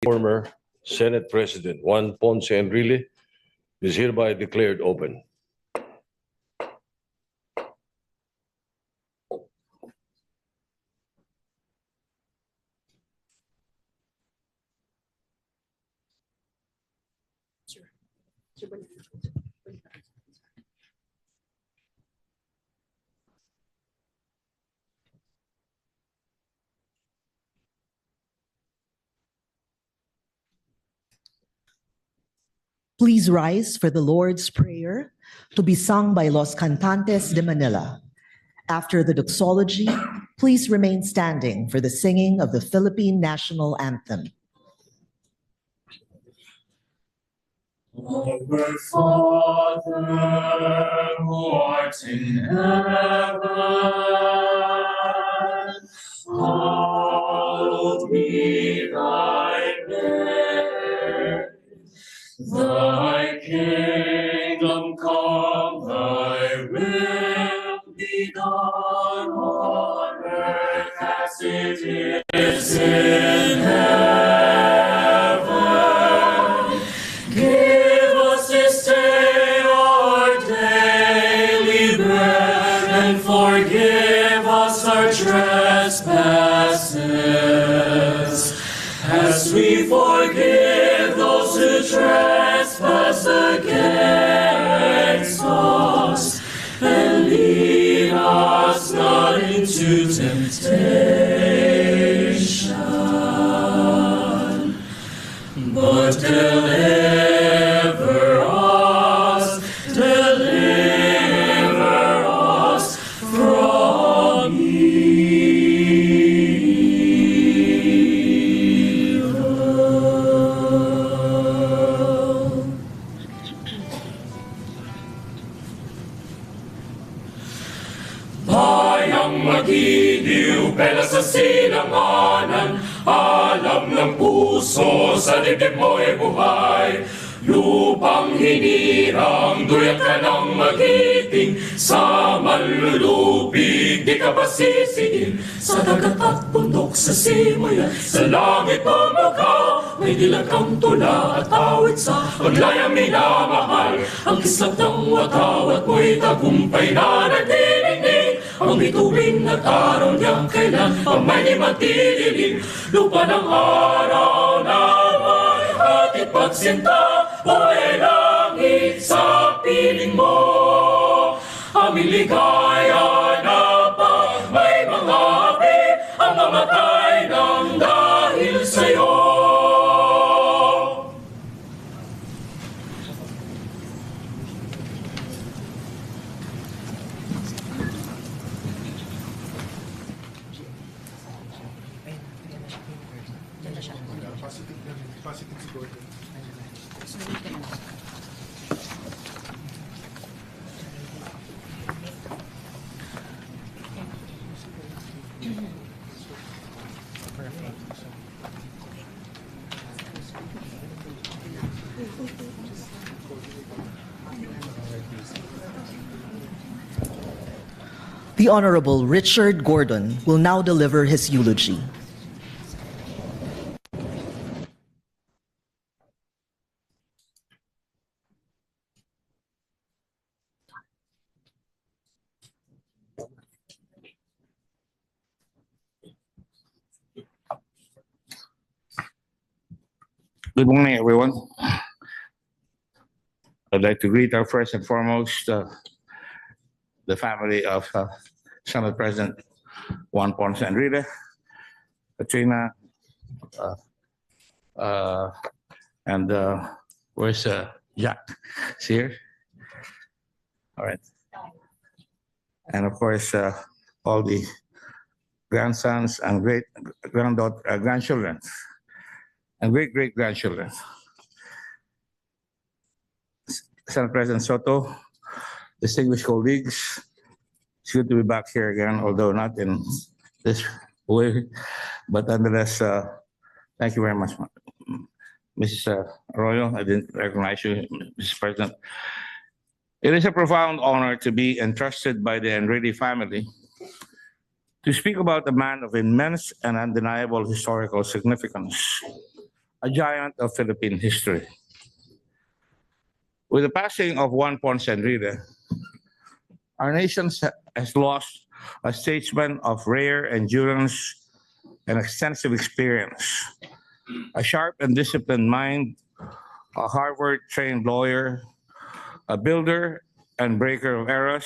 former Senate President Juan Ponce Enrile is hereby declared open. Please rise for the Lord's Prayer to be sung by Los Cantantes de Manila. After the doxology, please remain standing for the singing of the Philippine National Anthem. Our Father, who art in heaven, hallowed be thy name. Thy kingdom come, thy will be done on earth as it is in heaven. Give us this day our daily bread, and forgive us our trespasses, as we forgive those who trespass against us. And lead us not into temptation, but deliver us from evil. Bayang magiliw, pela sa silanganan, alam ng puso, sa dibdib mo'y buhay. Lupang hinirang, duyat ka ng magiting, sa manlulupig, di ka ba sisihin? Sa dagat at bundok, sa simayan, sa langit pumakaw, may dilag kang tula at awit sa paglayang minamahal. Ang kislat ng watawat mo'y tagumpay na nagdilingning, ang bituin at araw niyang kailan, ang may matililing. Lupa ng araw na may hatid pagsinta, buhay langit sa piling mo. Aming ligaya na pag may mga api, ang mamatay ng dahil sa'yo. The Honorable Richard Gordon will now deliver his eulogy. Good morning, everyone. I'd like to greet our first and foremost the family of Senate President Juan Ponce Enrile, Katrina, and where's Jack? Is he here? All right. And of course, all the grandsons and grandchildren and great-great-grandchildren. Senate President Soto, distinguished colleagues, it's good to be back here again, although not in this way, but nonetheless, thank you very much, Mrs. Arroyo. I didn't recognize you, Mr. President. It is a profound honor to be entrusted by the Enrile family to speak about a man of immense and undeniable historical significance. a giant of Philippine history. With the passing of Juan Ponce Enrile, our nation has lost a statesman of rare endurance and extensive experience, a sharp and disciplined mind, a Harvard-trained lawyer, a builder and breaker of eras,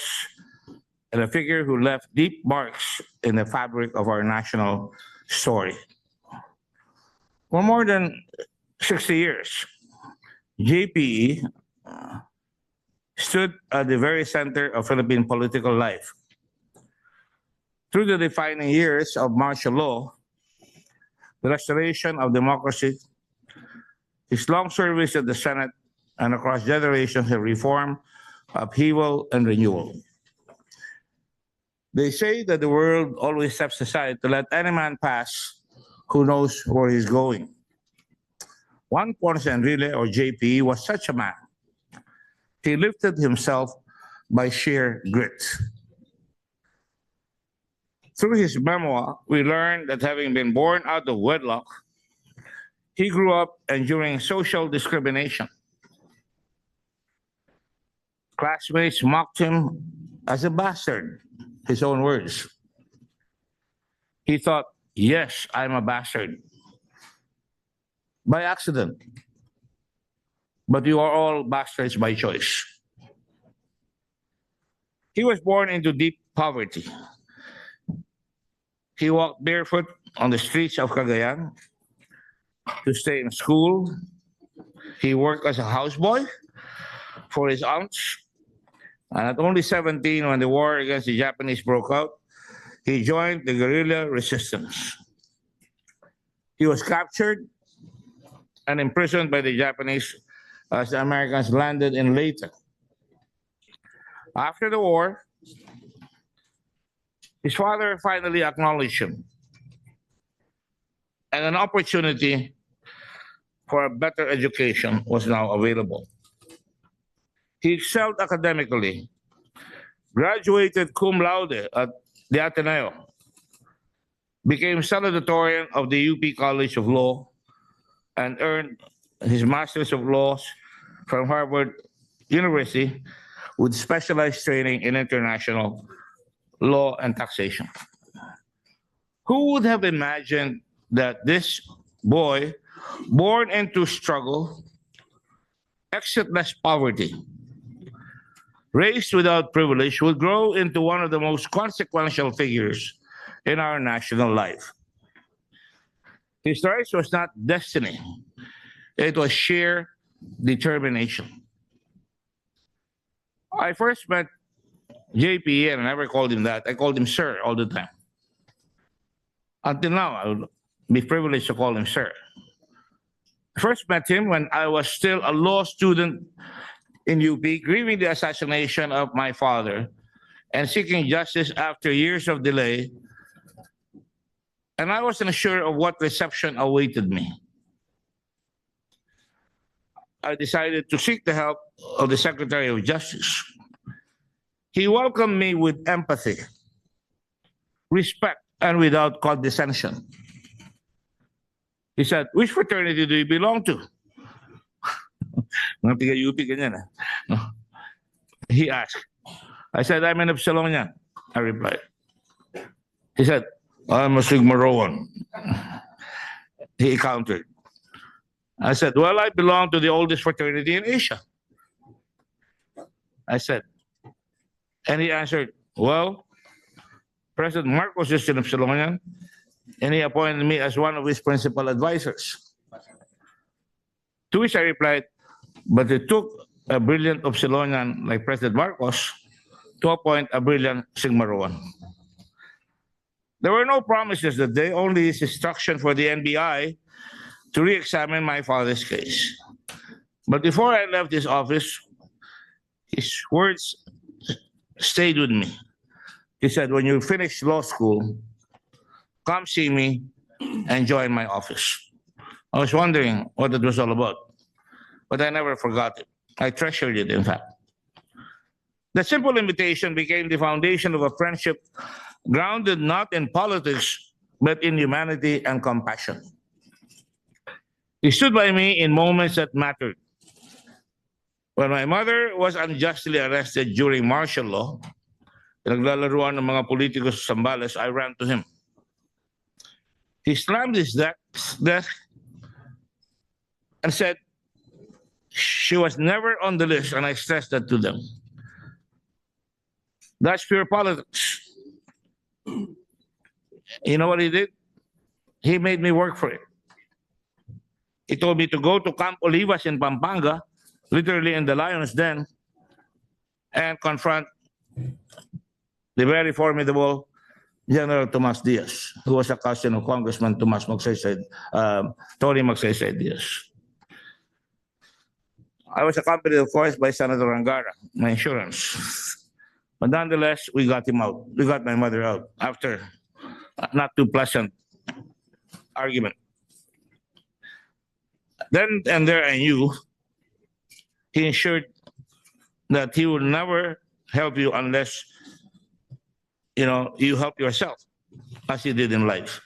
and a figure who left deep marks in the fabric of our national story. For more than 60 years, JPE stood at the very center of Philippine political life. Through the defining years of martial law, the restoration of democracy, his long service at the Senate, and across generations of reform, upheaval, and renewal. They say that the world always steps aside to let any man pass who knows where he's going. Juan Ponce Enrile, or JP, was such a man. He lifted himself by sheer grit. Through his memoir, we learn that having been born out of wedlock, he grew up enduring social discrimination. Classmates mocked him as a bastard, his own words. He thought, yes, I'm a bastard. By accident. But you are all bastards by choice. He was born into deep poverty. He walked barefoot on the streets of Cagayan to stay in school. He worked as a houseboy for his aunts. And at only 17, when the war against the Japanese broke out, he joined the guerrilla resistance. He was captured and imprisoned by the Japanese as the Americans landed in Leyte. After the war, his father finally acknowledged him, and an opportunity for a better education was now available. He excelled academically, graduated cum laude at the Ateneo, became salutatorian of the UP College of Law, and earned his Master's of Laws from Harvard University with specialized training in international law and taxation. Who would have imagined that this boy, born into struggle, exitless poverty, raised without privilege, would grow into one of the most consequential figures in our national life? His rise was not destiny. It was sheer determination. I first met JP, and I never called him that. I called him sir all the time. Until now, I would be privileged to call him sir. I first met him when I was still a law student in UP, grieving the assassination of my father and seeking justice after years of delay. And I wasn't sure of what reception awaited me. I decided to seek the help of the Secretary of Justice. He welcomed me with empathy, respect, and without condescension. He said, "Which fraternity do you belong to?" Mga tiga-UP ganyan, eh. No. He asked. I said, "I'm an Epsilonian," I replied. He said, "I'm a Sigma Rho." He countered. I said, "Well, I belong to the oldest fraternity in Asia." I said, and he answered, "Well, President Marcos is an Epsilonian, and he appointed me as one of his principal advisors." To which I replied, "But it took a brilliant Epsilonian like President Marcos to appoint a brilliant Sigma Rho." There were no promises that day, only his instruction for the NBI to re-examine my father's case. But before I left his office, his words stayed with me. He said, "When you finish law school, come see me and join my office." I was wondering what it was all about, but I never forgot it. I treasured it, in fact. The simple invitation became the foundation of a friendship grounded not in politics, but in humanity and compassion. He stood by me in moments that mattered. When my mother was unjustly arrested during martial law, naglalaruan ng mga politiko sa Zambales, I ran to him. He slammed his desk and said, she was never on the list, and I stressed that to them. That's pure politics. You know what he did? He made me work for it. He told me to go to Camp Olivas in Pampanga, literally in the lion's den, and confront the very formidable General Tomas Diaz, who was a cousin of Congressman Tony Magsaysay Diaz. I was accompanied, of course, by Senator Angara, my insurance. But nonetheless, we got him out. We got my mother out after a not too pleasant argument. Then and there I knew he ensured that he would never help you unless you help yourself, as he did in life.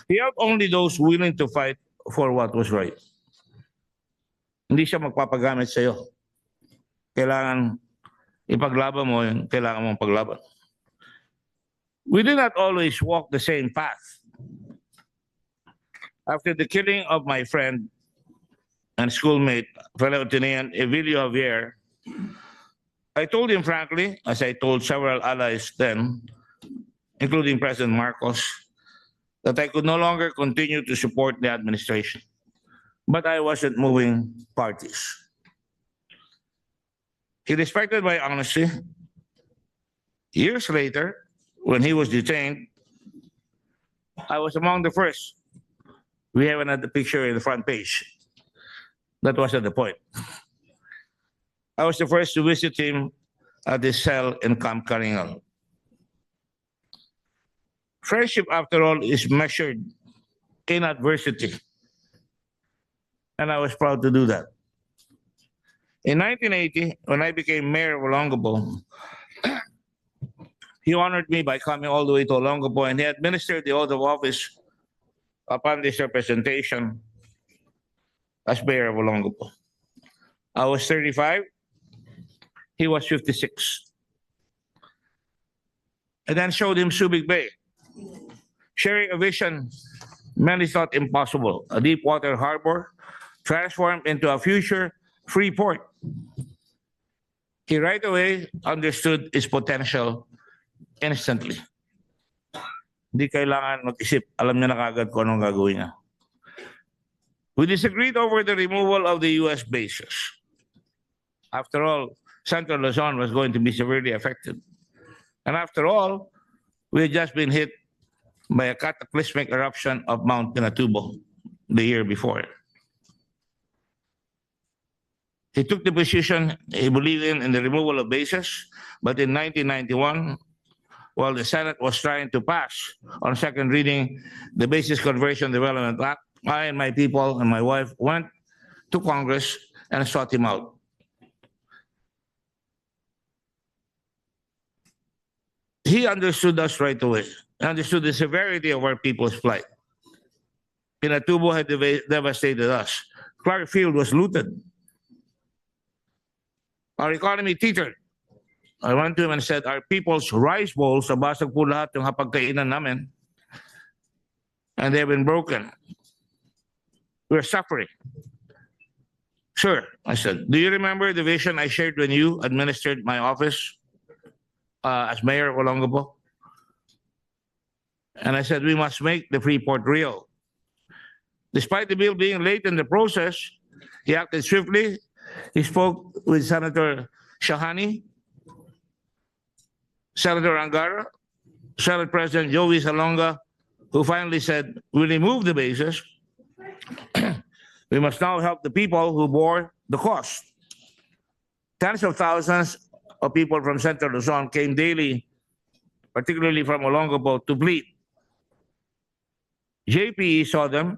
He helped only those willing to fight for what was right. Hindi siya magpapagamit sa iyo. Kailangan ipaglaban mo yung kailangan mong paglaban. We did not always walk the same path. After the killing of my friend and schoolmate, fellow Atenean Evilio Javier, I told him frankly, as I told several allies then, including President Marcos, that I could no longer continue to support the administration. But I wasn't moving parties. He respected my honesty. Years later, when he was detained, I was among the first. We have another picture in the front page. That wasn't the point. I was the first to visit him at his cell in Camp Karingal. Friendship, after all, is measured in adversity. And I was proud to do that. In 1980, when I became mayor of Olongapo, he honored me by coming all the way to Olongapo, and he administered the oath of office upon this representation as mayor of Olongapo. I was 35, he was 56. And then showed him Subic Bay, sharing a vision many thought impossible, a deep water harbor transformed into a future free port. He right away understood its potential instantly. Hindi kailangan mag-isip. Alam niya na kagad kung anong gagawin niya. We disagreed over the removal of the U.S. bases. After all, Central Luzon was going to be severely affected. And after all, we had just been hit by a cataclysmic eruption of Mount Pinatubo the year before. He took the position he believed in the removal of bases, but in 1991, while the Senate was trying to pass on second reading the Bases Conversion Development Act, I and my people and my wife went to Congress and sought him out. He understood us right away, understood the severity of our people's plight. Pinatubo had devastated us. Clark Field was looted. Our economy teetered. I went to him and said, our people's rice bowls, nabasag po lahat yung hapagkainan namin. And they've been broken. We're suffering. Sir, I said, do you remember the vision I shared when you administered my office as mayor of Olongapo? And I said, we must make the free port real. Despite the bill being late in the process, he acted swiftly. He spoke with Senator Shahani, Senator Angara, Senate President Joey Salonga, who finally said, we remove the bases. We must now help the people who bore the cost. Tens of thousands of people from Central Luzon came daily, particularly from Olongapo, to plead. JPE saw them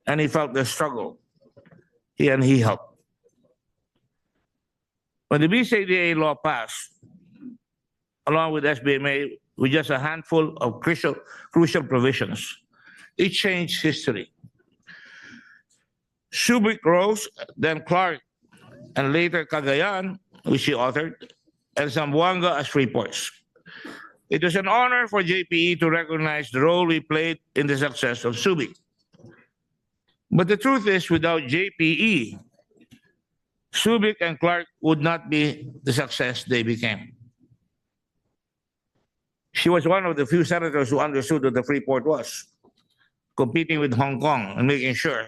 and he felt their struggle. He helped. When the BCDA law passed, along with SBMA, with just a handful of crucial provisions, it changed history. Subic rose, then Clark, and later Cagayan, which she authored, and Zamboanga as free ports. It was an honor for JPE to recognize the role we played in the success of Subic. But the truth is, without JPE, Subic and Clark would not be the success they became. She was one of the few senators who understood what the free port was, competing with Hong Kong and making sure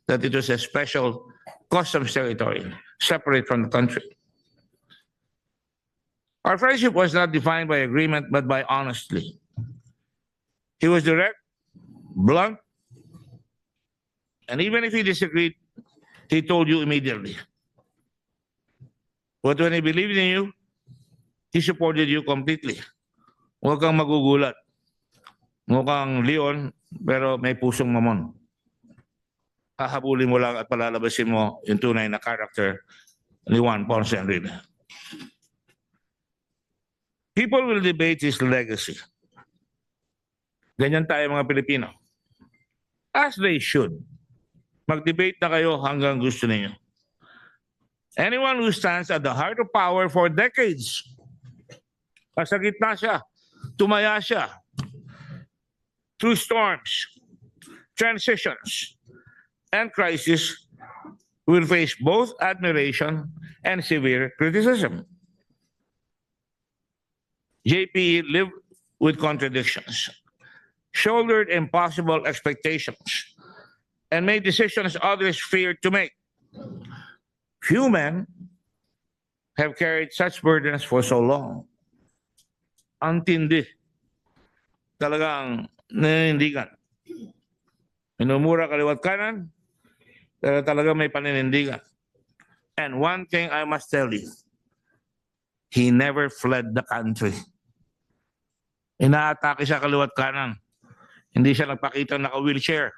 that it was a special customs territory, separate from the country. Our friendship was not defined by agreement, but by honesty. He was direct, blunt, and even if he disagreed, he told you immediately. But when he believed in you, he supported you completely. Huwag kang magugulat. Mukhang leon, pero may pusong mamon. Hahabulin mo lang at palalabasin mo yung tunay na character ni Juan, Ponce, and Enrile. People will debate his legacy. Ganyan tayo mga Pilipino. As they should. Mag-debate na kayo hanggang gusto ninyo. Anyone who stands at the heart of power for decades, nasa gitna siya, tumaya siya, through storms, transitions, and crisis, will face both admiration and severe criticism. JPE lived with contradictions, shouldered impossible expectations, and made decisions others feared to make. Few men have carried such burdens for so long. Antindi. Talagang naninindigan. Minumura kaliwat kanan, pero talaga may paninindigan. And one thing I must tell you, he never fled the country. Inaatake siya kaliwat kanan. Hindi siya nagpakita na naka-wheelchair.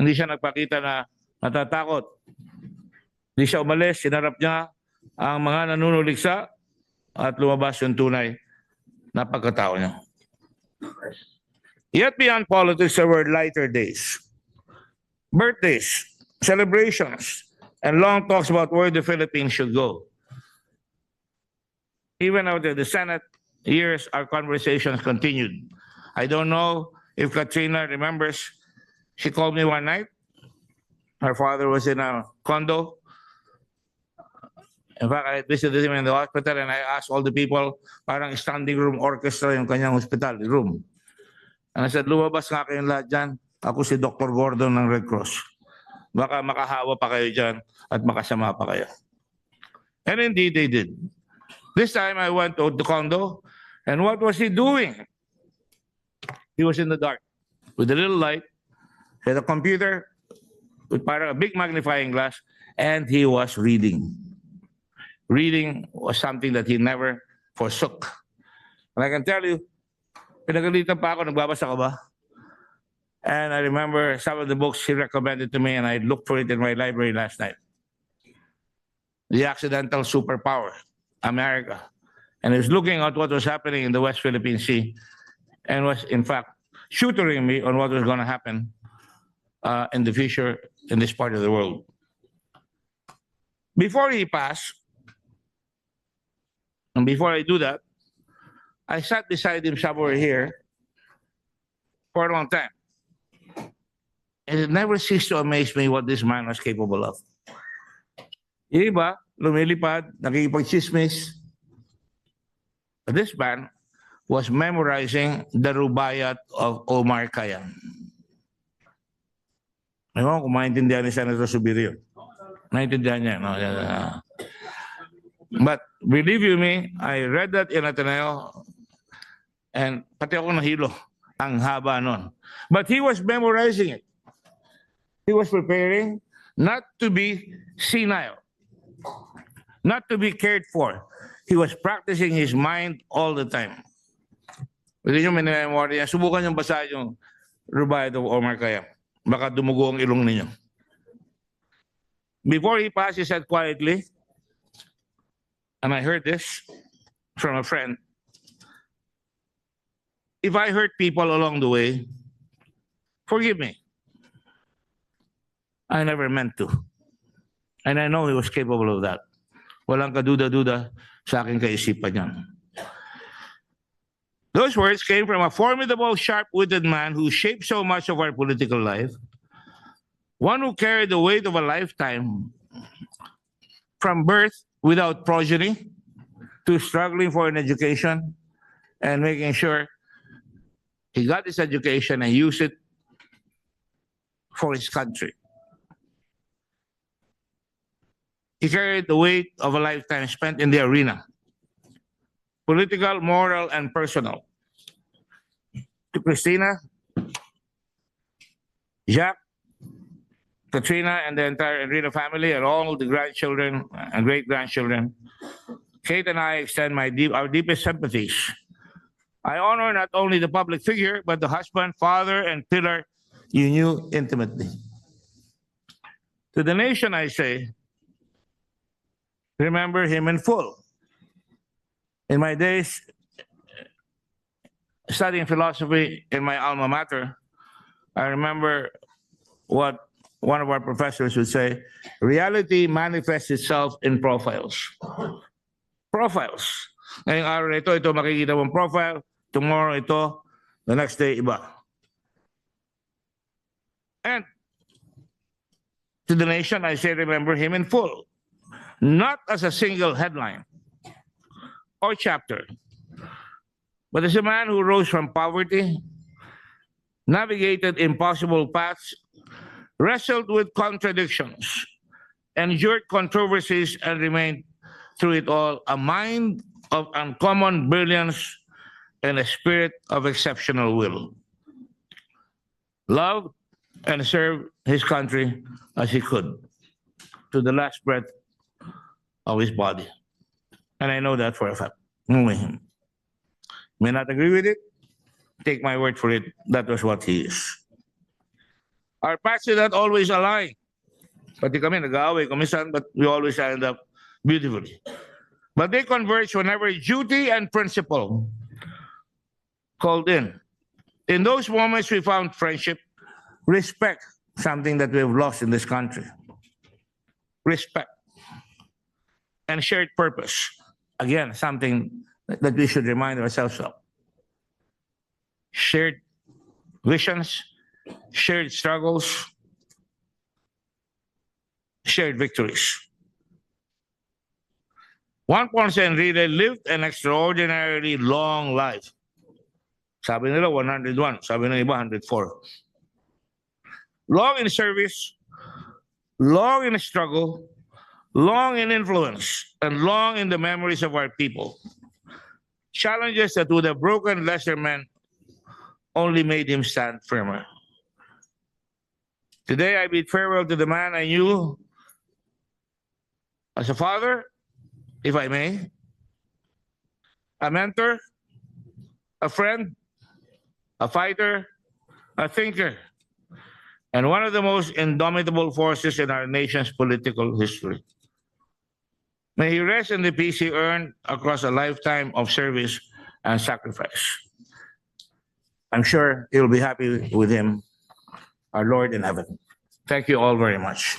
Hindi siya nagpakita na natatakot. Hindi siya umalis, sinarap niya ang mga nanunuliksa at lumabas yung tunay na pagkatao niya. Yet beyond politics, there were lighter days. Birthdays, celebrations, and long talks about where the Philippines should go. Even after the Senate years, our conversations continued. I don't know if Katrina remembers. She called me one night. Her father was in a condo. In fact, I visited him in the hospital and I asked all the people, parang standing room orchestra yung kanyang hospital room. And I said, lumabas nga kayong lahat dyan. Ako si Dr. Gordon ng Red Cross. Baka makahawa pa kayo dyan at makasama pa kayo. And indeed, they did. This time I went to the condo, and what was he doing? He was in the dark with a little light. He had a computer with a big magnifying glass, and he was reading. Reading was something that he never forsook. And I can tell you, pinagalitan pa ako, nagbabasa ka ba? And I remember some of the books he recommended to me, and I looked for it in my library last night. The Accidental Superpower, America. And he was looking at what was happening in the West Philippine Sea and was, in fact, tutoring me on what was going to happen in the future in this part of the world. Before he passed, and before I do that, I sat beside him somewhere here for a long time. And it never ceased to amaze me what this man was capable of. Yung iba, lumilipad, nakikipag-chismis. This man was memorizing the Rubaiyat of Omar Khayyam. Ewan kung maintindihan ni Senator Subirio. Naintindihan niya. No? But believe you me, I read that in Ateneo and pati ako nahilo. Ang haba nun. But he was memorizing it. He was preparing not to be senile, not to be cared for. He was practicing his mind all the time. Pwede nyo minimemorya niya. Subukan nyo basahin yung Rubaiyat of Omar Khayyam. Baka dumugo ang ilong ninyo. Before he passed, he said quietly, and I heard this from a friend, if I hurt people along the way, forgive me. I never meant to. And I know he was capable of that. Walang kaduda-duda sa aking kaisipan niyan. Those words came from a formidable, sharp-witted man who shaped so much of our political life, one who carried the weight of a lifetime from birth without progeny to struggling for an education and making sure he got his education and used it for his country. He carried the weight of a lifetime spent in the arena, political, moral, and personal. To Christina, Jacques, Katrina, and the entire Enrile family, and all the grandchildren and great-grandchildren, Kate and I extend our deepest sympathies. I honor not only the public figure, but the husband, father, and pillar you knew intimately. To the nation, I say, remember him in full. In my days studying philosophy in my alma mater, I remember what one of our professors would say, reality manifests itself in profiles. Profiles. Ngayong araw na ito makikita mong profile, tomorrow ito, the next day iba. And to the nation, I say remember him in full. Not as a single headline or chapter, but as a man who rose from poverty, navigated impossible paths, wrestled with contradictions, endured controversies, and remained through it all a mind of uncommon brilliance and a spirit of exceptional will. Loved and served his country as he could, to the last breath of his body. And I know that for a fact, knowing him. May not agree with it, take my word for it, that was what he is. Our paths did not always align. Pati kami, nag-aaway kumisan, but we always end up beautifully. But they converge whenever duty and principle called in. In those moments, we found friendship, respect, something that we have lost in this country. Respect. And shared purpose. Again, something that we should remind ourselves of. Shared visions, shared struggles, shared victories. Juan Ponce Enrile lived an extraordinarily long life. Sabi nila 101, sabi ng iba 104. Long in service, long in struggle, long in influence, and long in the memories of our people. Challenges that would have broken lesser men only made him stand firmer. Today, I bid farewell to the man I knew as a father, if I may, a mentor, a friend, a fighter, a thinker, and one of the most indomitable forces in our nation's political history. May he rest in the peace he earned across a lifetime of service and sacrifice. I'm sure you'll be happy with him, our Lord in heaven. Thank you all very much.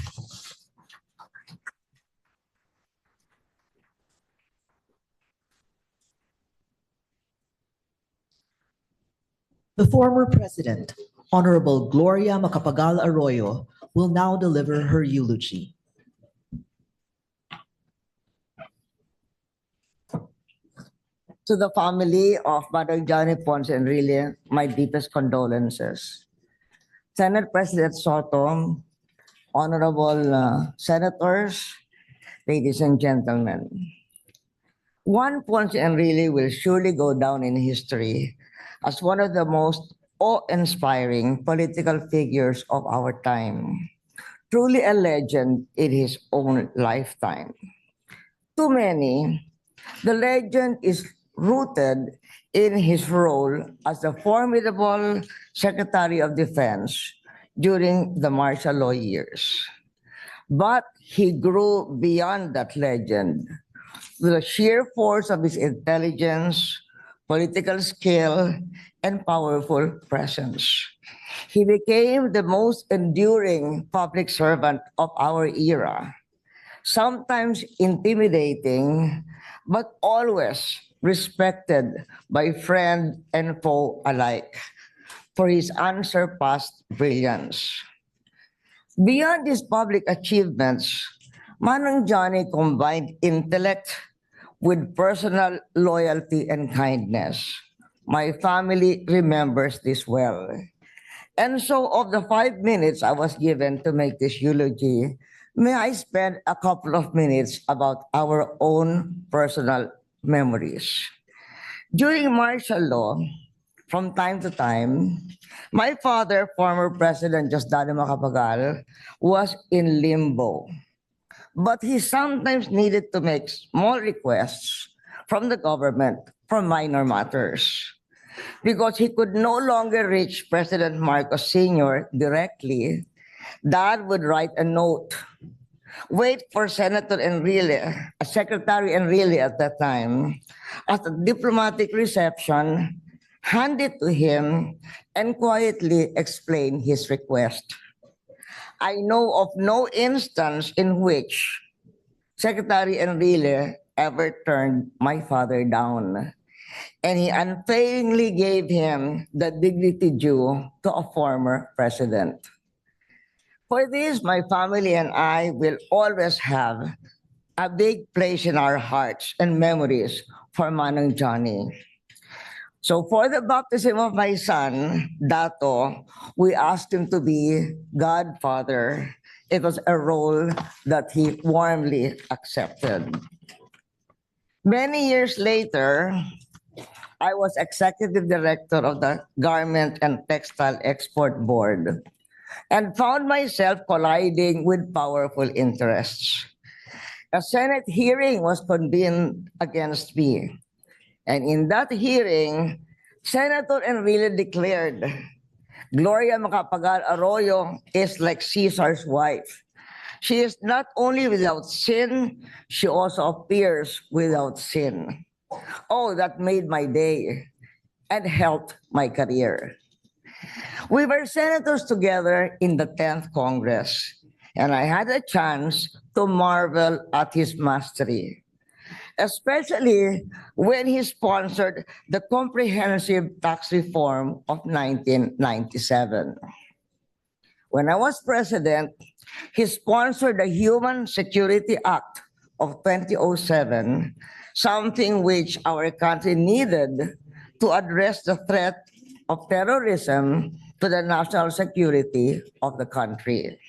The former president, Honorable Gloria Macapagal Arroyo, will now deliver her eulogy. To the family of Mother Johnny Ponce Enrile, my deepest condolences. Senate President Soto, honorable senators, ladies and gentlemen. Juan Ponce Enrile will surely go down in history as one of the most awe-inspiring political figures of our time. Truly a legend in his own lifetime. To many, the legend is rooted in his role as the formidable Secretary of Defense during the martial law years. But he grew beyond that legend with the sheer force of his intelligence, political skill, and powerful presence. He became the most enduring public servant of our era, sometimes intimidating, but always respected by friend and foe alike for his unsurpassed brilliance. Beyond his public achievements, Manang Johnny combined intellect with personal loyalty and kindness. My family remembers this well. And so, of the 5 minutes I was given to make this eulogy, may I spend a couple of minutes about our own personal memories. During martial law, from time to time, my father, former President Diosdado Macapagal, was in limbo. But he sometimes needed to make small requests from the government for minor matters. Because he could no longer reach President Marcos Sr. directly, Dad would write a note, wait for Senator Enrile, Secretary Enrile at that time, at a diplomatic reception, hand it to him, and quietly explain his request. I know of no instance in which Secretary Enrile ever turned my father down, and he unfailingly gave him the dignity due to a former president. For this, my family and I will always have a big place in our hearts and memories for Manang Johnny. So for the baptism of my son, Dato, we asked him to be godfather. It was a role that he warmly accepted. Many years later, I was executive director of the Garment and Textile Export Board and found myself colliding with powerful interests. A Senate hearing was convened against me. And in that hearing, Senator Enrile declared, Gloria Macapagal Arroyo is like Caesar's wife. She is not only without sin, she also appears without sin. Oh, that made my day and helped my career. We were senators together in the 10th Congress, and I had a chance to marvel at his mastery, especially when he sponsored the comprehensive tax reform of 1997. When I was president, he sponsored the Human Security Act of 2007, something which our country needed to address the threat of terrorism to the national security of the country.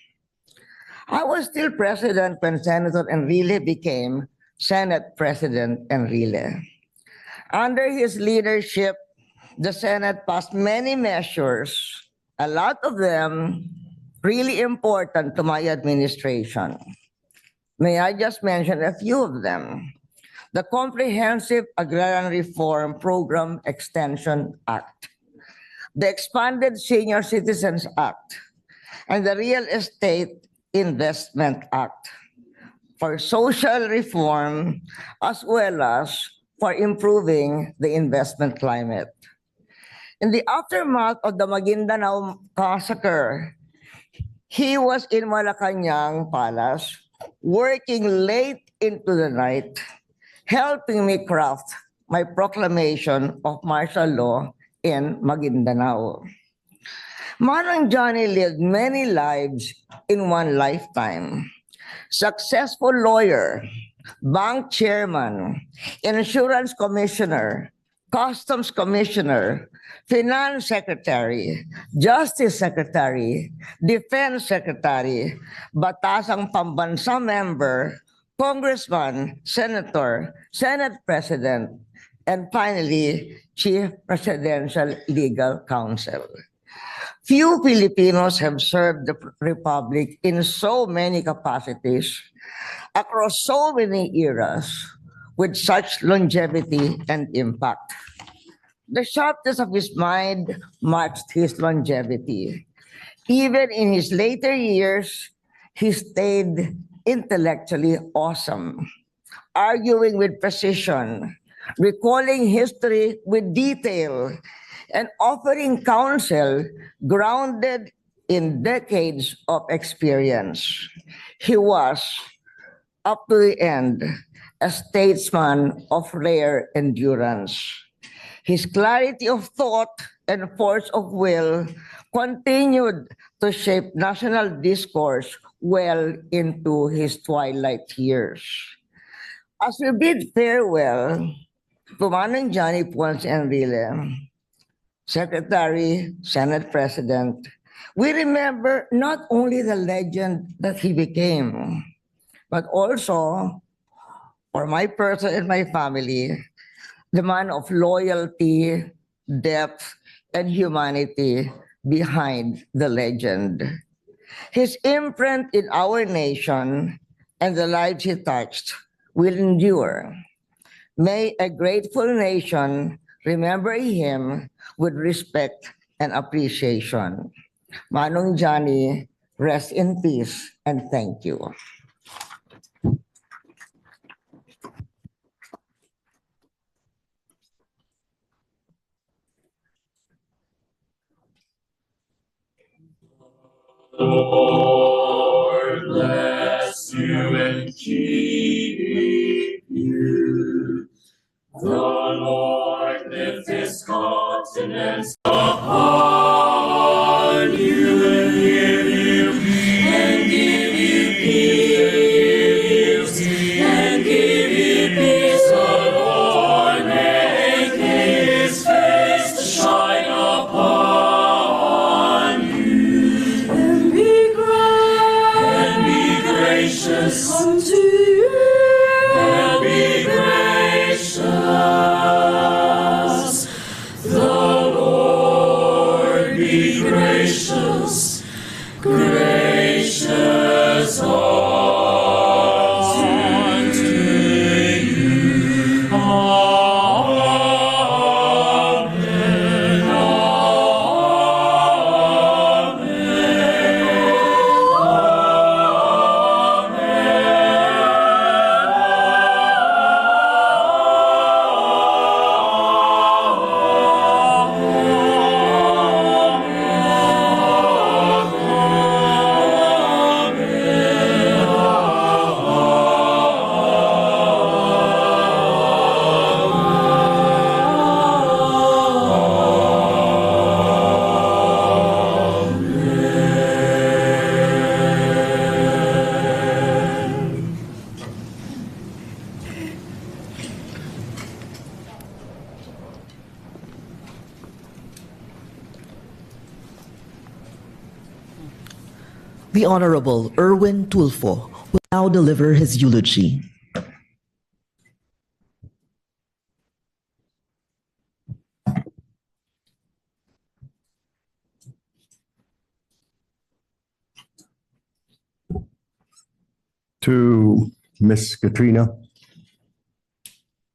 I was still president when Senator Enrile became Senate President Enrile. Under his leadership, the Senate passed many measures, a lot of them really important to my administration. May I just mention a few of them? The Comprehensive Agrarian Reform Program Extension Act, the Expanded Senior Citizens Act, and the Real Estate Investment Act for social reform as well as for improving the investment climate. In the aftermath of the Maguindanao massacre, he was in Malacanang Palace working late into the night, helping me craft my proclamation of martial law in Maguindanao. Manang Johnny lived many lives in one lifetime. Successful lawyer, bank chairman, insurance commissioner, customs commissioner, finance secretary, justice secretary, defense secretary, batasang pambansa member, congressman, senator, senate president, and finally, chief presidential legal counsel. Few Filipinos have served the Republic in so many capacities across so many eras with such longevity and impact. The sharpness of his mind matched his longevity. Even in his later years, he stayed intellectually awesome, arguing with precision, recalling history with detail, and offering counsel grounded in decades of experience. He was, up to the end, a statesman of rare endurance. His clarity of thought and force of will continued to shape national discourse well into his twilight years. As we bid farewell to Manong Johnny Ponce Enrile, Secretary, Senate President, we remember not only the legend that he became, but also, for my person and my family, the man of loyalty, depth, and humanity behind the legend. His imprint in our nation and the lives he touched will endure. May a grateful nation remember him with respect and appreciation. Manong Johnny, rest in peace and thank you. Lord bless you and keep you. The Lord lift his countenance upon you and give you peace. And give you peace. The Lord make his face to shine upon you. And be gracious unto you. And be gracious. The Lord be gracious, gracious unto you. Amen. The Honorable Erwin Tulfo will now deliver his eulogy. To Miss Katrina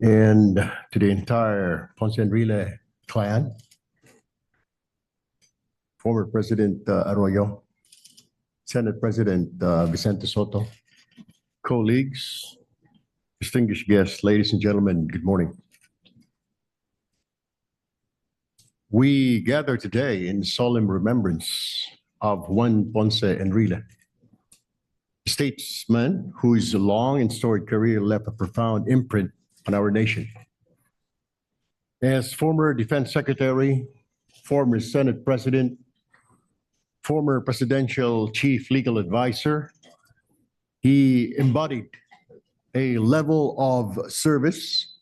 and to the entire Ponce Enrile clan, former President Arroyo, Senate President Vicente Soto, colleagues, distinguished guests, ladies and gentlemen, good morning. We gather today in solemn remembrance of Juan Ponce Enrile, a statesman whose long and storied career left a profound imprint on our nation. As former Defense Secretary, former Senate President, former Presidential Chief Legal Advisor, he embodied a level of service,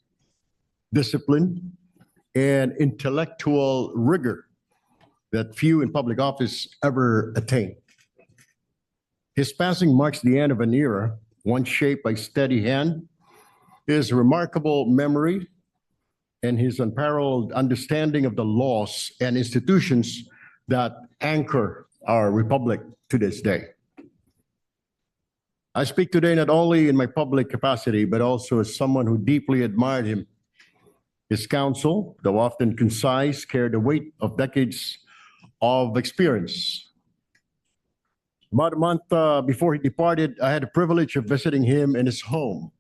discipline, and intellectual rigor that few in public office ever attained. His passing marks the end of an era, one shaped by steady hand, his remarkable memory, and his unparalleled understanding of the laws and institutions that anchor our republic to this day. I speak today not only in my public capacity, but also as someone who deeply admired him. His counsel, though often concise, carried the weight of decades of experience. About a month before he departed, I had the privilege of visiting him in his home.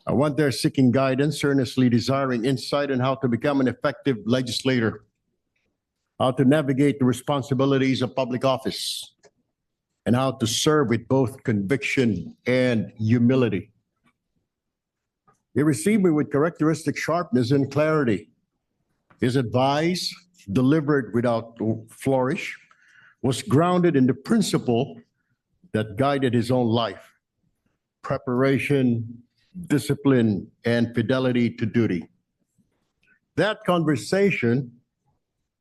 One there seeking guidance, earnestly desiring insight on how to become an effective legislator, how to navigate the responsibilities of public office, and how to serve with both conviction and humility. He received me with characteristic sharpness and clarity. His advice, delivered without flourish, was grounded in the principle that guided his own life: preparation, discipline, and fidelity to duty. That conversation,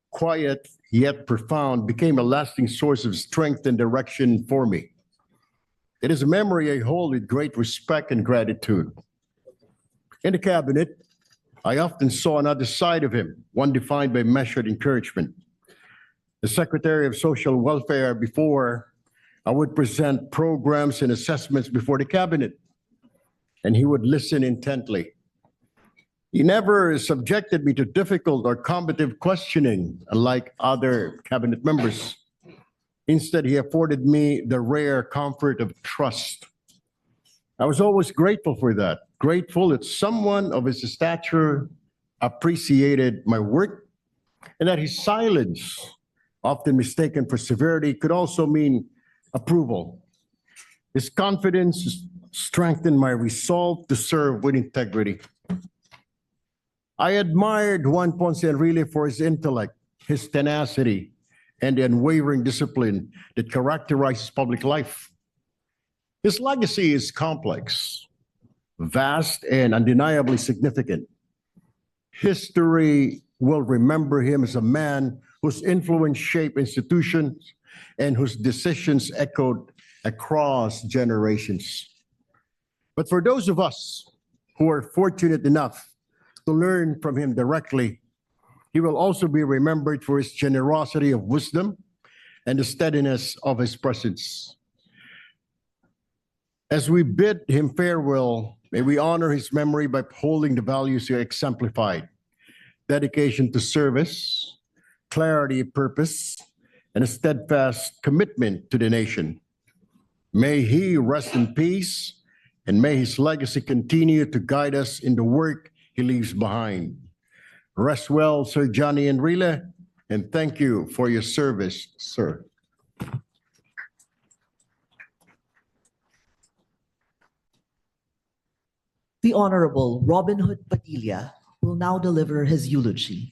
quiet yet profound, became a lasting source of strength and direction for me. It is a memory I hold with great respect and gratitude. In the cabinet, I often saw another side of him, one defined by measured encouragement. The Secretary of Social Welfare, before I would present programs and assessments before the cabinet, and he would listen intently. He never subjected me to difficult or combative questioning, unlike other cabinet members. Instead, he afforded me the rare comfort of trust. I was always grateful for that, grateful that someone of his stature appreciated my work, and that his silence, often mistaken for severity, could also mean approval. His confidence strengthened my resolve to serve with integrity. I admired Juan Ponce Enrile for his intellect, his tenacity, and the unwavering discipline that characterizes public life. His legacy is complex, vast, and undeniably significant. History will remember him as a man whose influence shaped institutions and whose decisions echoed across generations. But for those of us who are fortunate enough to learn from him directly, he will also be remembered for his generosity of wisdom and the steadiness of his presence. As we bid him farewell, may we honor his memory by upholding the values he exemplified: dedication to service, clarity of purpose, and a steadfast commitment to the nation. May he rest in peace, and may his legacy continue to guide us in the work he leaves behind. Rest well, Sir Johnny Enrile, and thank you for your service, sir. The Honorable Robin Hood Padilla will now deliver his eulogy.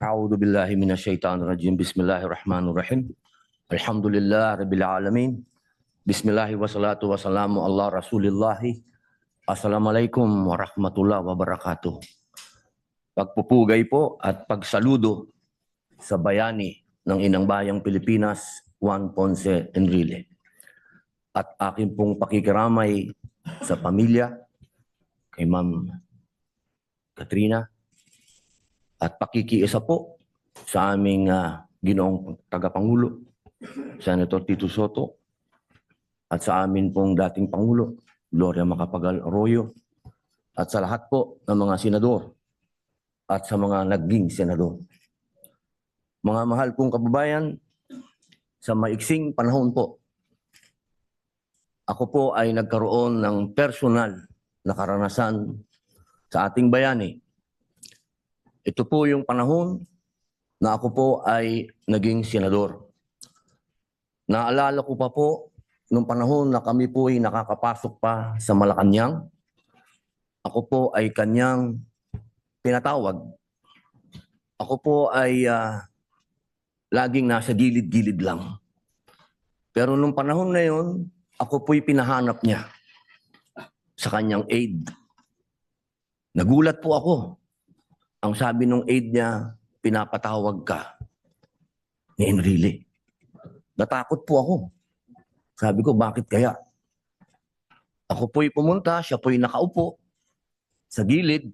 أعوذ بالله من الشيطان الرجيم بسم الله الرحمن الرحيم الحمد لله رب العالمين بسم الله والصلاة والسلام على رسول الله Assalamualaikum warahmatullahi wabarakatuh. Pagpupugay po at pagsaludo sa bayani ng Inang Bayang Pilipinas, Juan Ponce Enrile. At akin pong pakikiramay sa pamilya, kay Ma'am Katrina, at pakikiisa po sa aming ginoong tagapangulo, Senator Tito Soto, at sa amin pong dating Pangulo, Gloria Macapagal Arroyo, at sa lahat po ng mga senador at sa mga naging senador. Mga mahal kong kababayan, sa maiksing panahon po, ako po ay nagkaroon ng personal na karanasan sa ating bayani. Ito po yung panahon na ako po ay naging senador. Naalala ko pa po nung panahon na kami po ay nakakapasok pa sa Malacanang. Ako po ay kanyang pinatawag. Ako po ay laging nasa gilid-gilid lang. Pero nung panahon na yun, ako po'y pinahanap niya sa kanyang aide. Nagulat po ako. Ang sabi ng aide niya, pinapatawag ka ni Enrile. Natakot po ako. Sabi ko, bakit kaya? Ako po'y pumunta, siya po'y nakaupo sa gilid.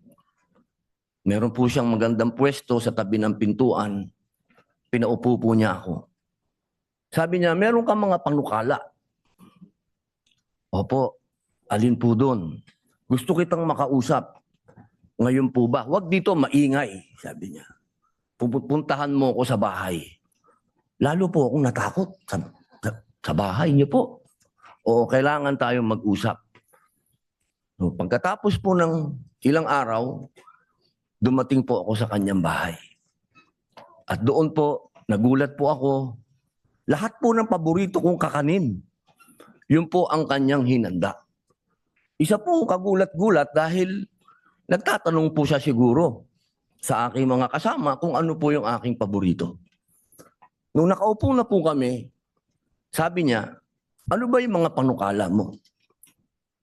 Meron po siyang magandang pwesto sa tabi ng pintuan. Pinaupo po niya ako. Sabi niya, meron ka mga panukala. Opo, alin po doon? Gusto kitang makausap. Ngayon po ba? Huwag dito maingay, sabi niya. Pupuntahan mo ako sa bahay. lalo po akong natakot sa bahay niyo po. O kailangan tayong mag-usap. So, pagkatapos po ng ilang araw, dumating po ako sa kanyang bahay. At doon po, nagulat po ako, lahat po ng paborito kong kakanin, yun po ang kanyang hinanda. Isa po kagulat-gulat dahil nagtatanong po siya siguro sa aking mga kasama kung ano po yung aking paborito. Nung nakaupo na po kami, sabi niya, ano ba yung mga panukala mo?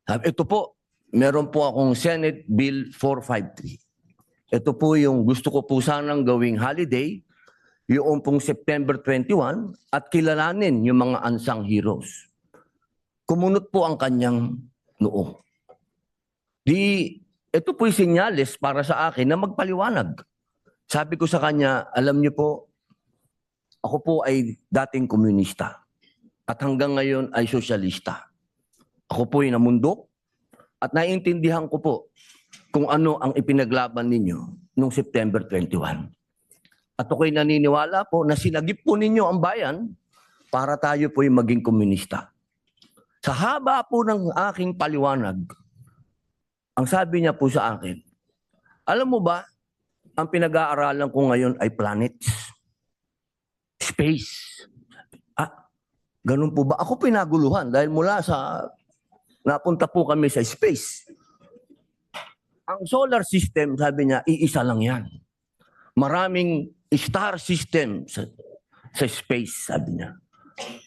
Sabi, ito po, meron po akong Senate Bill 453. Ito po yung gusto ko po sanang gawing holiday, yung pong September 21, at kilalanin yung mga unsung heroes. Kumunot po ang kanyang noo. Ito po yung senyales para sa akin na magpaliwanag. Sabi ko sa kanya, alam niyo po, ako po ay dating komunista at hanggang ngayon ay sosyalista. Ako po ay namundok at naiintindihan ko po kung ano ang ipinaglaban ninyo noong September 21. At ako'y naniniwala po na sinagip po ninyo ang bayan para tayo po ay maging komunista. Sa haba po ng aking paliwanag, ang sabi niya po sa akin, alam mo ba, ang pinag-aaralan ko ngayon ay planets, space. Ganun po ba? Ako pinaguluhan dahil mula sa, napunta po kami sa space. Ang solar system, sabi niya, iisa lang yan. Maraming star system sa space, sabi niya.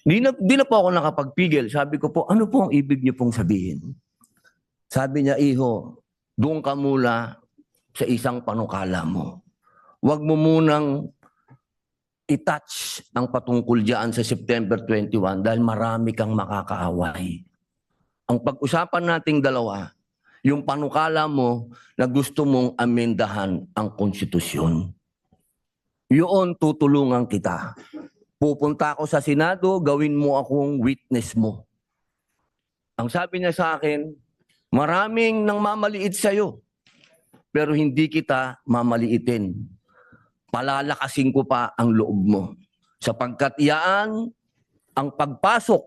Di na po ako nakapagpigil. Sabi ko po, ano po ang ibig niyo pong sabihin? Sabi niya, iho, doon ka mula sa isang panukala mo. Huwag mo munang i-touch ang patungkol diyan sa September 21 dahil marami kang makakaaway. Ang pag-usapan nating dalawa, yung panukala mo na gusto mong amendahan ang konstitusyon. Yun, tutulungan kita. Pupunta ako sa Senado, gawin mo akong witness mo. Ang sabi niya sa akin, maraming nang mamaliit sa'yo, pero hindi kita mamaliitin. Palalakasin ko pa ang loob mo. Sapagkat iyaan ang pagpasok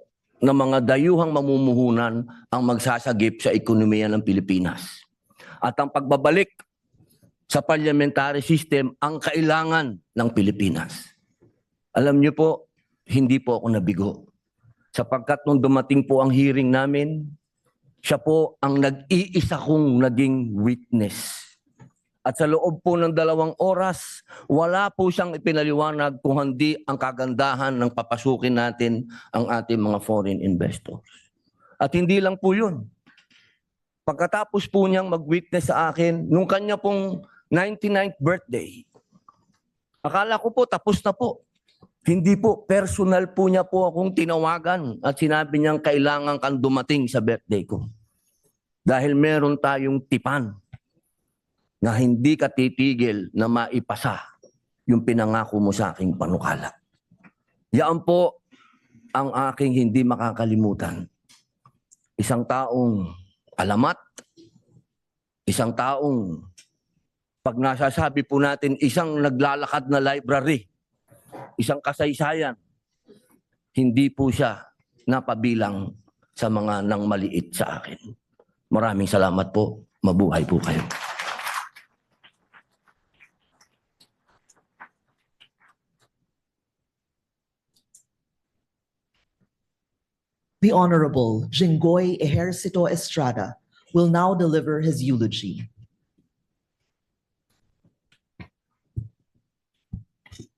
ng mga dayuhang mamumuhunan ang magsasagip sa ekonomiya ng Pilipinas. At ang pagbabalik sa parliamentary system ang kailangan ng Pilipinas. Alam niyo po, hindi po ako nabigo. Sapagkat nung dumating po ang hearing namin, siya po ang nag-iisa kong naging witness. At sa loob po ng 2 oras, wala po siyang ipinaliwanag kung hindi ang kagandahan ng papasukin natin ang ating mga foreign investors. At hindi lang po yun. Pagkatapos po niyang mag-witness sa akin, nung kanya pong 99th birthday, akala ko po tapos na po. Hindi po, personal po niya po akong tinawagan at sinabi niyang kailangan kang dumating sa birthday ko. Dahil meron tayong tipan na hindi ka titigil na maipasa yung pinangako mo sa aking panukala. Yan po ang aking hindi makakalimutan. Isang taong alamat, isang taong pag nasasabi po natin isang naglalakad na library, isang kasaysayan, hindi po siya napabilang sa mga nang maliit sa akin. Maraming salamat po. Mabuhay po kayo. The Honorable Jinggoy Ejercito Estrada will now deliver his eulogy.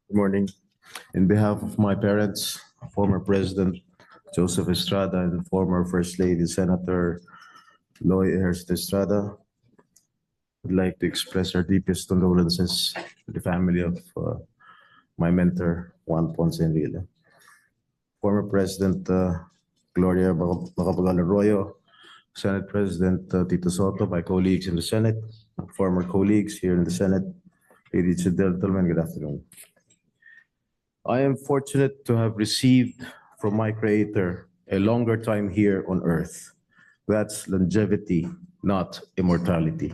Good morning. In behalf of my parents, former President Joseph Estrada and former First Lady Senator Loy Ejercito Estrada, I'd like to express our deepest condolences to the family of my mentor, Juan Ponce Enrile. Former President Gloria Macapagal Arroyo, Senate President Tito Soto, my colleagues in the Senate, former colleagues here in the Senate, ladies and gentlemen, good afternoon. I am fortunate to have received from my Creator a longer time here on earth. That's longevity, not immortality.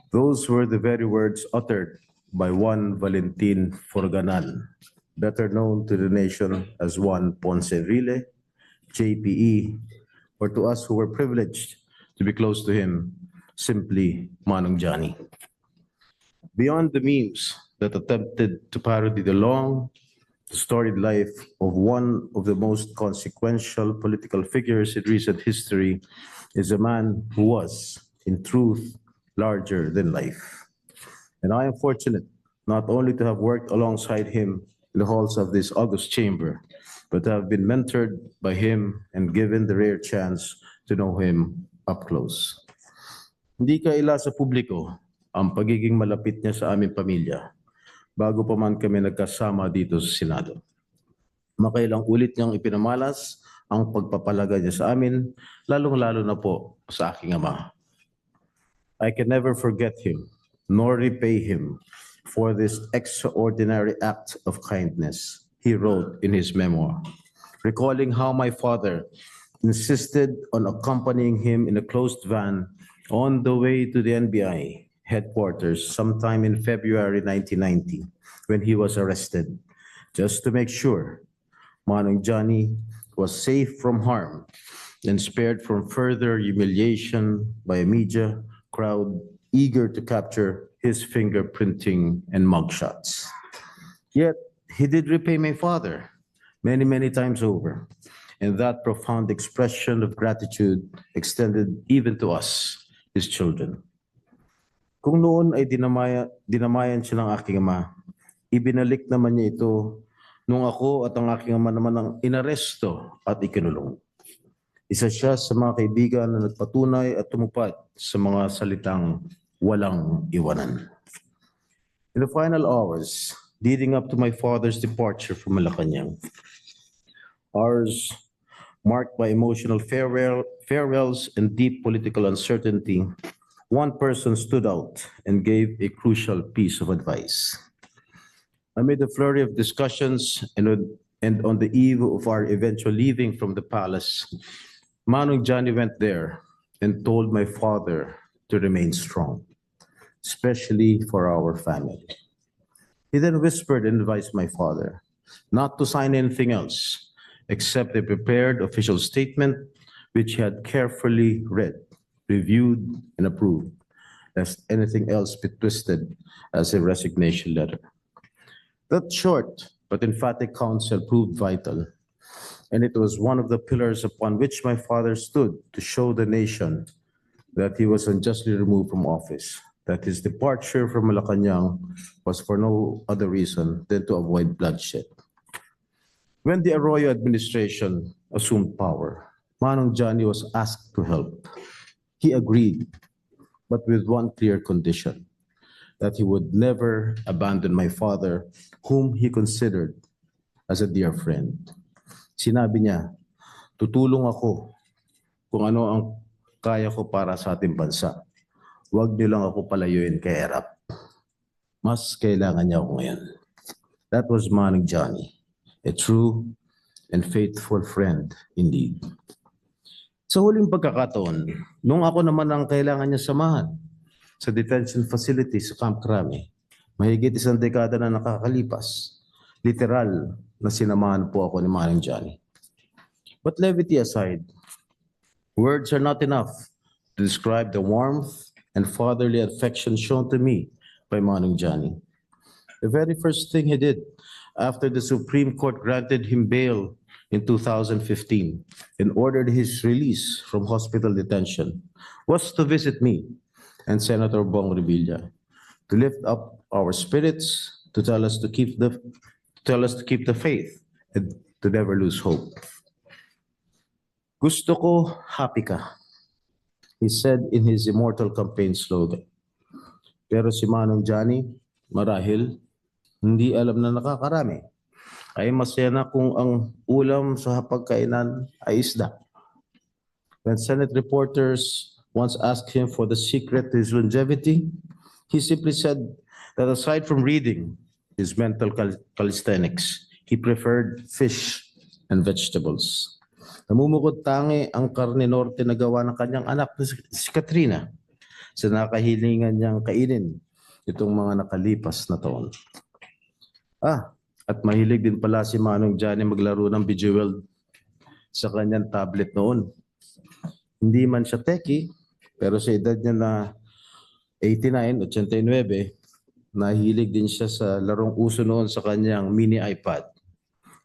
Those were the very words uttered by Juan Valentin Forganan, better known to the nation as Juan Ponce Enrile, JPE, or to us who were privileged to be close to him, simply Manong Johnny. Beyond the memes that attempted to parody the long, storied life of one of the most consequential political figures in recent history is a man who was, in truth, larger than life. And I am fortunate not only to have worked alongside him in the halls of this august chamber, but to have been mentored by him and given the rare chance to know him up close. Hindi kaila sa publiko ang pagiging malapit niya sa aming pamilya bago pa man kami nagkasama dito sa Senado. Makailang ulit niyang ipinamalas ang pagpapalaga niya sa amin, lalong-lalo na po sa aking ama. I can never forget him, nor repay him for this extraordinary act of kindness he wrote in his memoir, recalling how my father insisted on accompanying him in a closed van on the way to the NBI headquarters sometime in February 1990 when he was arrested, just to make sure Manong Johnny was safe from harm and spared from further humiliation by a media crowd eager to capture his fingerprinting and mugshots. Yet, he did repay my father many, many times over, and that profound expression of gratitude extended even to us, his children. Kung noon ay dinamayan siya ng aking ama, ibinalik naman niya ito nung ako at ang aking ama naman ang inaresto at ikinulong. Isa siya sa mga kaibigan na nagpatunay at tumupad sa mga salitang walang iwanan. In the final hours leading up to my father's departure from Malacanang, hours marked by emotional farewells and deep political uncertainty, one person stood out and gave a crucial piece of advice. Amid a flurry of discussions and on the eve of our eventual leaving from the palace, Manong Johnny went there and told my father to remain strong, especially for our family. He then whispered and advised my father not to sign anything else except a prepared official statement which he had carefully read, reviewed, and approved, lest anything else be twisted as a resignation letter. That short but emphatic counsel proved vital, and it was one of the pillars upon which my father stood to show the nation that he was unjustly removed from office, that his departure from Malacanang was for no other reason than to avoid bloodshed. When the Arroyo administration assumed power, Manong Johnny was asked to help. He agreed, but with one clear condition, that he would never abandon my father, whom he considered as a dear friend. Sinabi niya, tutulong ako kung ano ang kaya ko para sa ating bansa. Huwag niyo lang ako palayuin kay Erap. Mas kailangan niya ako ngayon. That was Manong Johnny, a true and faithful friend indeed. Sa huling pagkakataon, nung ako naman ang kailangan niya samahan sa detention facility sa Camp Crame, mahigit isang dekada na nakakalipas, literal na sinamahan po ako ni Manong Johnny. But levity aside, words are not enough to describe the warmth and fatherly affection shown to me by Manong Johnny. The very first thing he did after the Supreme Court granted him bail in 2015 and ordered his release from hospital detention was to visit me and Senator Bong Revilla to lift up our spirits, to tell us to keep the faith and to never lose hope. Gusto ko happy ka, he said in his immortal campaign slogan. Pero si Manong Johnny, marahil, hindi alam na nakakarami. Ay masaya na kung ang ulam sa hapagkainan ay isda. When Senate reporters once asked him for the secret to his longevity, he simply said that aside from reading his mental calisthenics, he preferred fish and vegetables. Namumukod tangi ang karne norte na gawa ng kanyang anak na si Katrina sa nakahilingan niyang kainin itong mga nakalipas na taon. At mahilig din pala si Manong Johnny maglaro ng Bejeweled sa kanyang tablet noon. Hindi man siya techie, pero sa edad niya na 89, nahilig din siya sa larong uso noon sa kanyang mini iPad.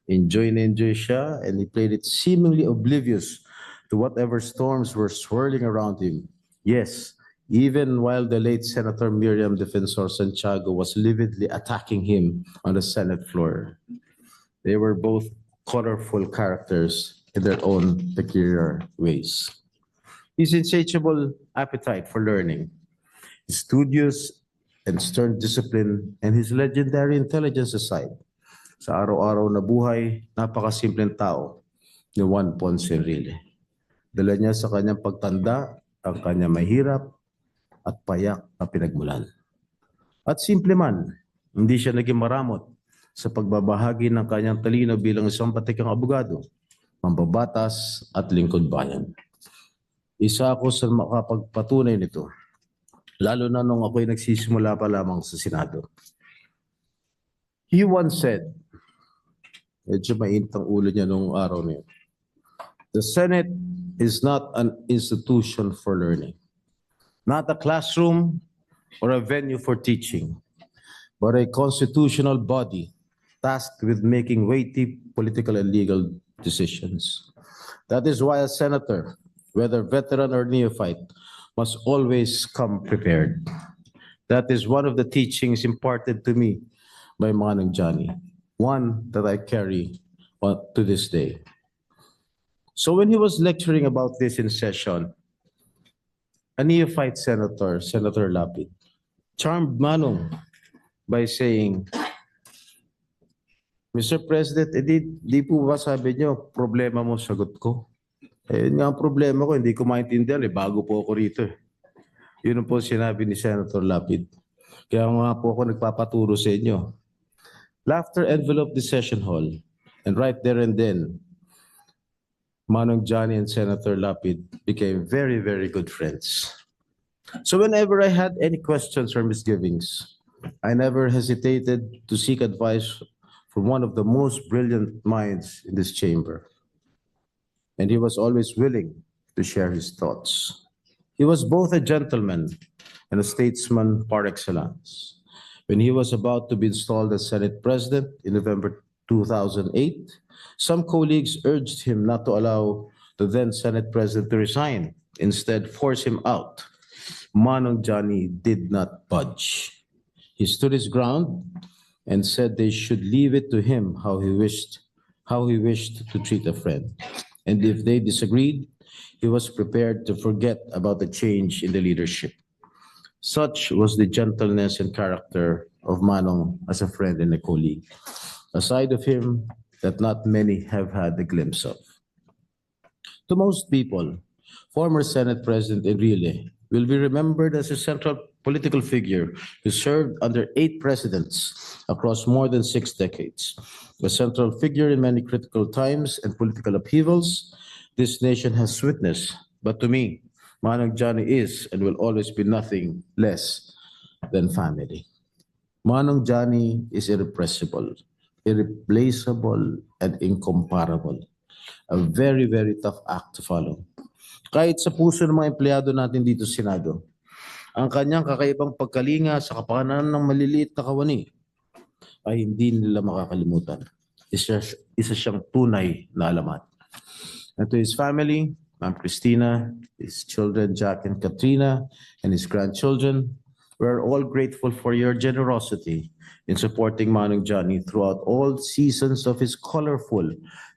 Enjoy na enjoy siya, and he played it seemingly oblivious to whatever storms were swirling around him. Yes, even while the late Senator Miriam Defensor Santiago was lividly attacking him on the Senate floor. They were both colorful characters in their own peculiar ways. His insatiable appetite for learning, his studious and stern discipline, and his legendary intelligence aside, sa araw-araw na buhay, napakasimpleng tao ni Juan Ponce Enrile. Dala niya sa kanyang pagtanda ang kanyang mahirap at payak na pinagmulan. At simple man, hindi siya naging maramot sa pagbabahagi ng kanyang talino bilang isang batikang abogado, mambabatas at lingkod bayan. Isa ako sa makapagpatunay nito, lalo na nung ako'y nagsisimula pa lamang sa Senado. He once said, medyo mainit ang ulo niya nung araw na yun, the Senate is not an institution for learning, not a classroom or a venue for teaching, but a constitutional body tasked with making weighty political and legal decisions. That is why a senator, whether veteran or neophyte, must always come prepared. That is one of the teachings imparted to me by Manong Johnny, one that I carry to this day. So when he was lecturing about this in session, a neophyte senator, Senator Lapid, charmed Manong by saying, Mr. President, di po ba sabi niyo, problema mo, sagot ko? Eh, nga ang problema ko, hindi ko maintindihan, bago po ako rito. Yun po sinabi ni Senator Lapid. Kaya nga po ako nagpapaturo sa inyo. Laughter enveloped the session hall, and right there and then, Manong Johnny and Senator Lapid became very, very good friends. So whenever I had any questions or misgivings, I never hesitated to seek advice from one of the most brilliant minds in this chamber. And he was always willing to share his thoughts. He was both a gentleman and a statesman par excellence. When he was about to be installed as Senate President in November 2008, some colleagues urged him not to allow the then Senate President to resign, instead force him out. Manong Johnny did not budge. He stood his ground and said they should leave it to him how he wished to treat a friend. And if they disagreed, he was prepared to forget about the change in the leadership. Such was the gentleness and character of Manong as a friend and a colleague, a side of him that not many have had a glimpse of. To most people, former Senate President Enrile will be remembered as a central political figure who served under 8 presidents across more than 6 decades. A central figure in many critical times and political upheavals this nation has witnessed. But to me, Manong Johnny is and will always be nothing less than family. Manong Johnny is irrepressible, irreplaceable, and incomparable. A very, very tough act to follow. Kahit sa puso ng mga empleyado natin dito sa Senado, ang kanyang kakaibang pagkalinga sa kapakanan ng maliliit na kawani ay hindi nila makakalimutan. Isa siyang tunay na alamat. And to his family, Ma'am Christina, his children Jack and Katrina, and his grandchildren, we are all grateful for your generosity in supporting Manong Johnny throughout all seasons of his colorful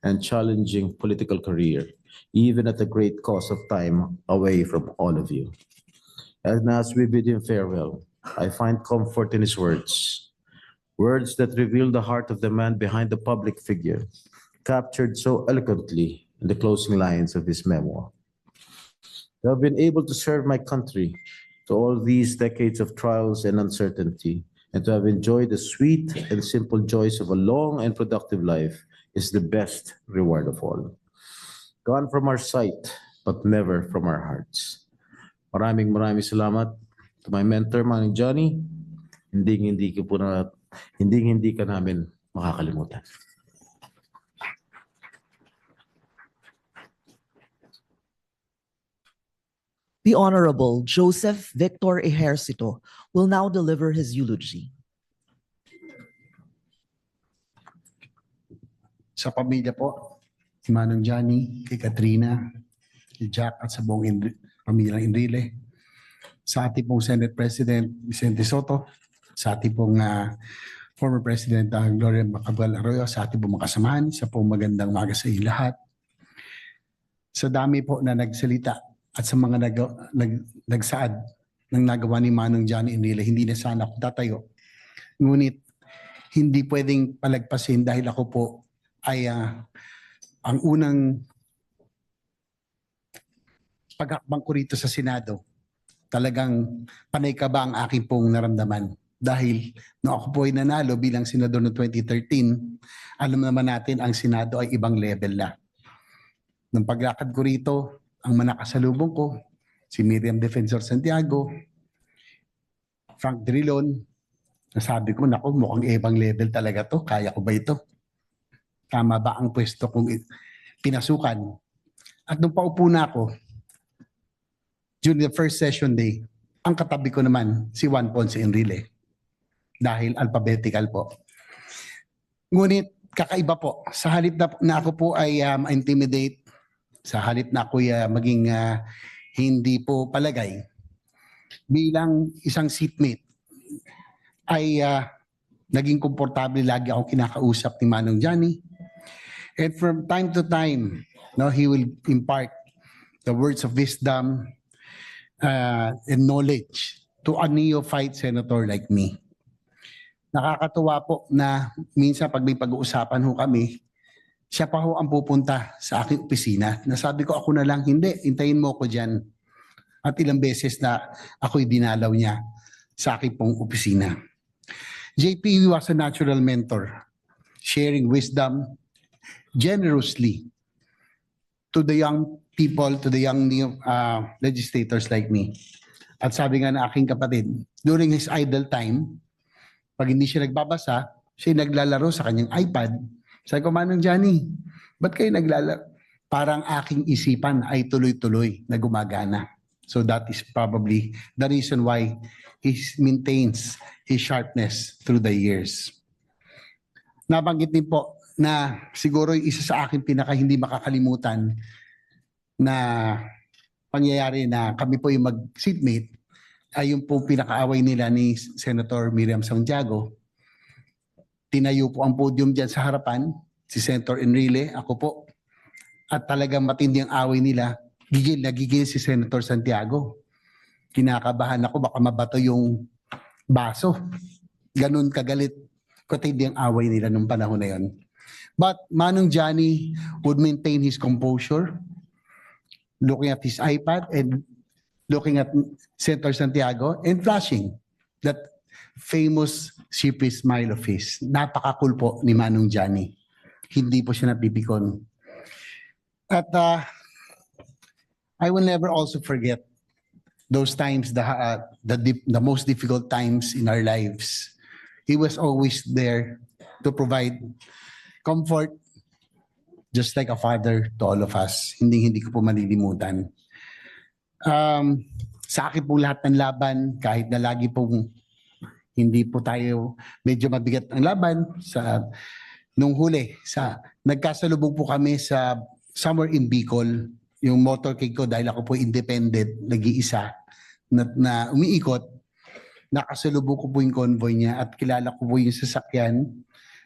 and challenging political career, even at the great cost of time away from all of you. And as we bid him farewell, I find comfort in his words, words that reveal the heart of the man behind the public figure, captured so eloquently in the closing lines of his memoir. To have been able to serve my country to all these decades of trials and uncertainty, and to have enjoyed the sweet and simple joys of a long and productive life is the best reward of all. Gone from our sight, but never from our hearts. Maraming salamat to my mentor, Manong Johnny. Hindi ka namin makakalimutan. The Honorable Joseph Victor Ejercito will now deliver his eulogy. Sa pamilya po, si Manong Johnny, kay Katrina, kay Jack at sa buong pamilya ng Enrile, sa ating pong Senate President Vicente Soto, sa ating pong former President Gloria Macapagal Arroyo, sa ating pong mga kasamahan, sa pong magandang umaga sa inyo lahat. Sa dami po na nagsalita at sa mga nagsaad ng nagawa ni Manong Johnny Enrile, hindi na sana ako tatayo. Ngunit hindi pwedeng palagpasin dahil ako po ay ang unang pag-akbang ko rito sa Senado. Talagang panay ka ba ang aking pong naramdaman? Dahil no ako po ay nanalo bilang senador noong 2013, alam naman natin ang Senado ay ibang level na. Nung paglakad ko rito, ang manakasalubong ko, si Miriam Defensor Santiago, Frank Drilon, nasabi ko, naku, mukhang ibang level talaga to, kaya ko ba ito? Tama ba ang pwesto kong pinasukan? At nung paupo na ako, during the first session day, ang katabi ko naman si Juan Ponce Enrile. Dahil alphabetical po. Ngunit kakaiba po, sa halip na ako po ay ma-intimidate, sa halip na ako maging hindi po palagay, bilang isang seatmate, ay naging komportable lagi ako kinakausap ni Manong Johnny. And from time to time, no, he will impart the words of wisdom and knowledge to a neophyte senator like me. Nakakatuwa po na minsan pag may pag-uusapan ho kami, siya pa ho ang pupunta sa aking opisina. Nasabi ko ako na lang, hindi, hintayin mo ako dyan. At ilang beses na ako'y dinalaw niya sa aking pong opisina. JP was a natural mentor, sharing wisdom generously to the young people, to the young legislators like me. At sabi nga na aking kapatid, during his idle time, pag hindi siya nagbabasa, siya naglalaro sa kanyang iPad. Sabi ko, Manong Johnny, ba't kayo naglalaro? Parang aking isipan ay tuloy-tuloy na gumagana. So that is probably the reason why he maintains his sharpness through the years. Nabanggit din po na siguro isa sa akin pinaka hindi makakalimutan na pangyayari na kami po yung mag-seatmate ay yung po pinakaaway nila ni Senator Miriam Santiago. Tinayo po ang podium dyan sa harapan, si Senator Enrile, ako po. At talagang matindi ang away nila, gigil na gigil si Senator Santiago. Kinakabahan ako, baka mabato yung baso. Ganun kagalit, katindi ang away nila nung panahon na yon. But Manong Johnny would maintain his composure, looking at his iPad and looking at Senator Santiago and flashing that famous sheepy smile of his. Napaka-cool po ni Manong Johnny. Hindi po siya napipikon. At I will never also forget those times, the most difficult times in our lives. He was always there to provide comfort, just like a father to all of us. Hindi ko po malilimutan. Sa akin po lahat ng laban, kahit na lagi pong hindi po tayo, medyo mabigat ang laban, nung huli, nagkasalubong po kami sa somewhere in Bicol, yung motorcade ko dahil ako po independent, nag-iisa, na umiikot, nakasalubong ko po yung convoy niya at kilala ko po yung sasakyan.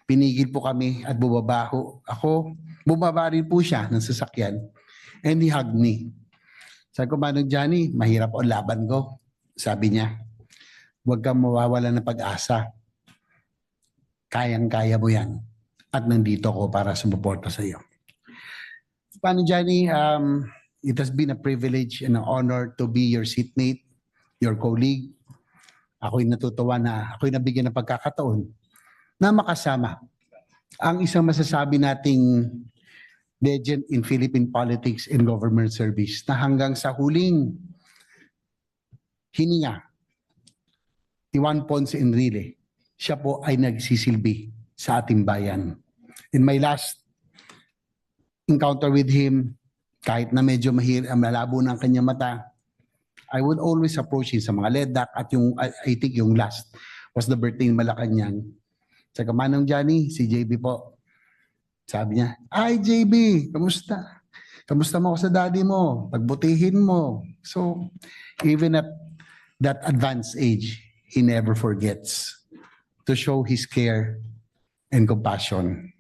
Pinigil po kami at bumaba rin po siya ng sasakyan and he hugged me. Sabi ko, Manong Johnny, mahirap ang laban ko. Sabi niya, huwag kang mawawala ng pag-asa. Kayang-kaya mo yan. At nandito ako para sumuporta sa iyo. Manong Johnny, it has been a privilege and an honor to be your seatmate, your colleague. Ako'y natutuwa na ako'y nabigyan ng pagkakataon na makasama ang isang masasabi nating legend in Philippine politics and government service na hanggang sa huling hininga ni Juan Ponce Enrile, siya po ay nagsisilbi sa ating bayan. In my last encounter with him, kahit na medyo malabo ng kanyang mata, I would always approach him sa mga ledak at yung, I think yung last was the birthday ng Malacanang. Sa Manong Johnny, si JB po. Sabi niya, "Ay JB, kamusta? Kamusta mo ako sa daddy mo? Pagbutihin mo." So, even at that advanced age, he never forgets to show his care and compassion.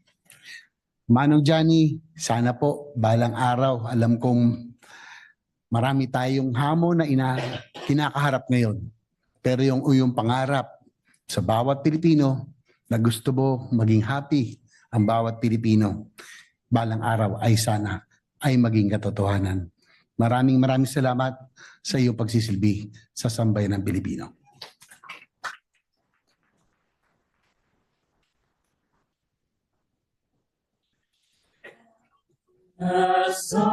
Manong Johnny, sana po balang araw, alam kong marami tayong hamon na kinakaharap ngayon. Pero yung pangarap sa bawat Pilipino na gusto mo maging happy ang bawat Pilipino, balang araw ay sana ay maging katotohanan. Maraming salamat sa iyong pagsisilbi sa sambayan ng Pilipino. As the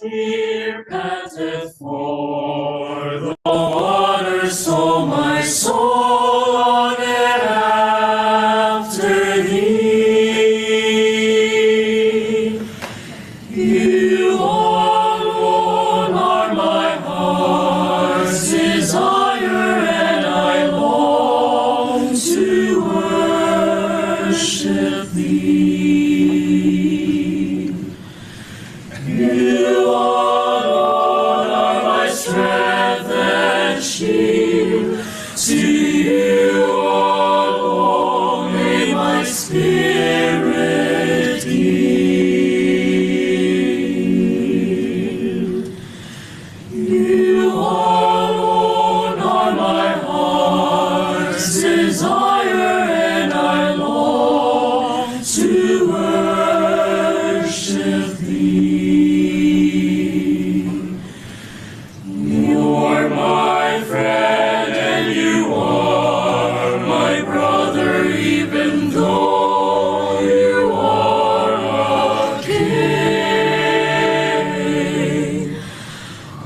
deer panteth for the water, so my soul longeth after thee. You alone are my heart's desire, and I long to worship thee. You alone are my strength and shield. To you alone may my spirit yield. You alone are my heart's desire, and I long to worship thee. You're my friend and you are my brother, even though you are a king.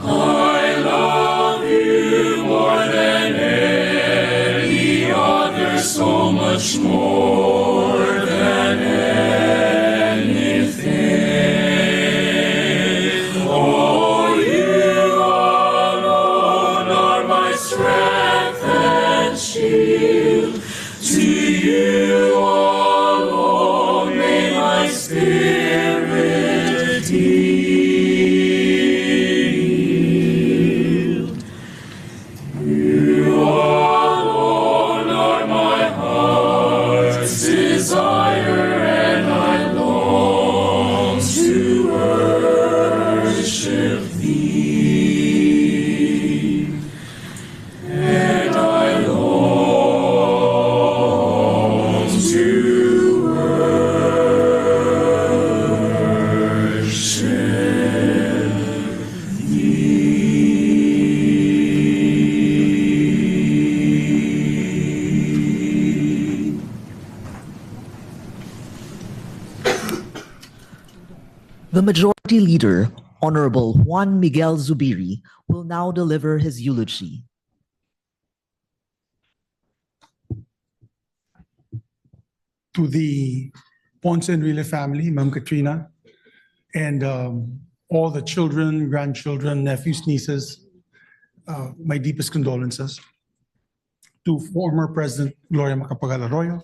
I love you more than any other, so much more than anything. Oh, you alone are my strength and shield. To you alone may my spirit yield. You alone are my heart's desire, and I long to worship thee. And I long to worship thee. The Majority Leader, Honorable Juan Miguel Zubiri, will now deliver his eulogy. To the Ponce and Enrile family, Ma'am Katrina, and all the children, grandchildren, nephews, nieces, my deepest condolences. To former President Gloria Macapagal Arroyo,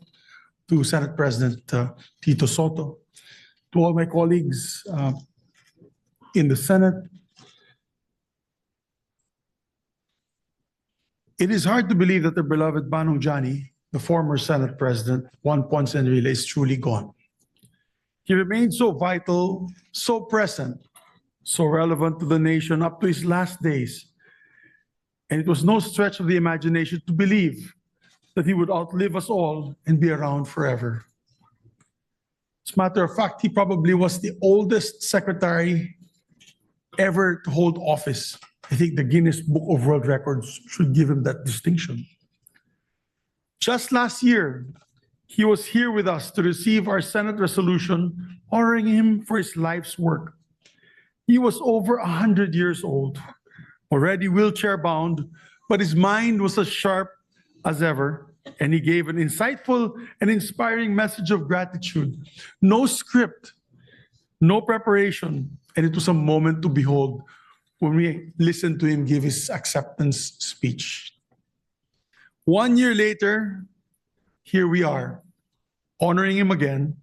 to Senate President Tito Soto, to all my colleagues in the Senate. It is hard to believe that the beloved Manong Johnny, the former Senate President, Juan Ponce Enrile, is truly gone. He remained so vital, so present, so relevant to the nation up to his last days. And it was no stretch of the imagination to believe that he would outlive us all and be around forever. As a matter of fact, he probably was the oldest secretary ever to hold office. I think the Guinness Book of World Records should give him that distinction. Just last year, he was here with us to receive our Senate resolution honoring him for his life's work. He was over 100 years old, already wheelchair bound, but his mind was as sharp as ever, And he gave an insightful and inspiring message of gratitude. No script, no preparation, and it was a moment to behold when we listened to him give his acceptance speech. 1 year later, here we are, honoring him again,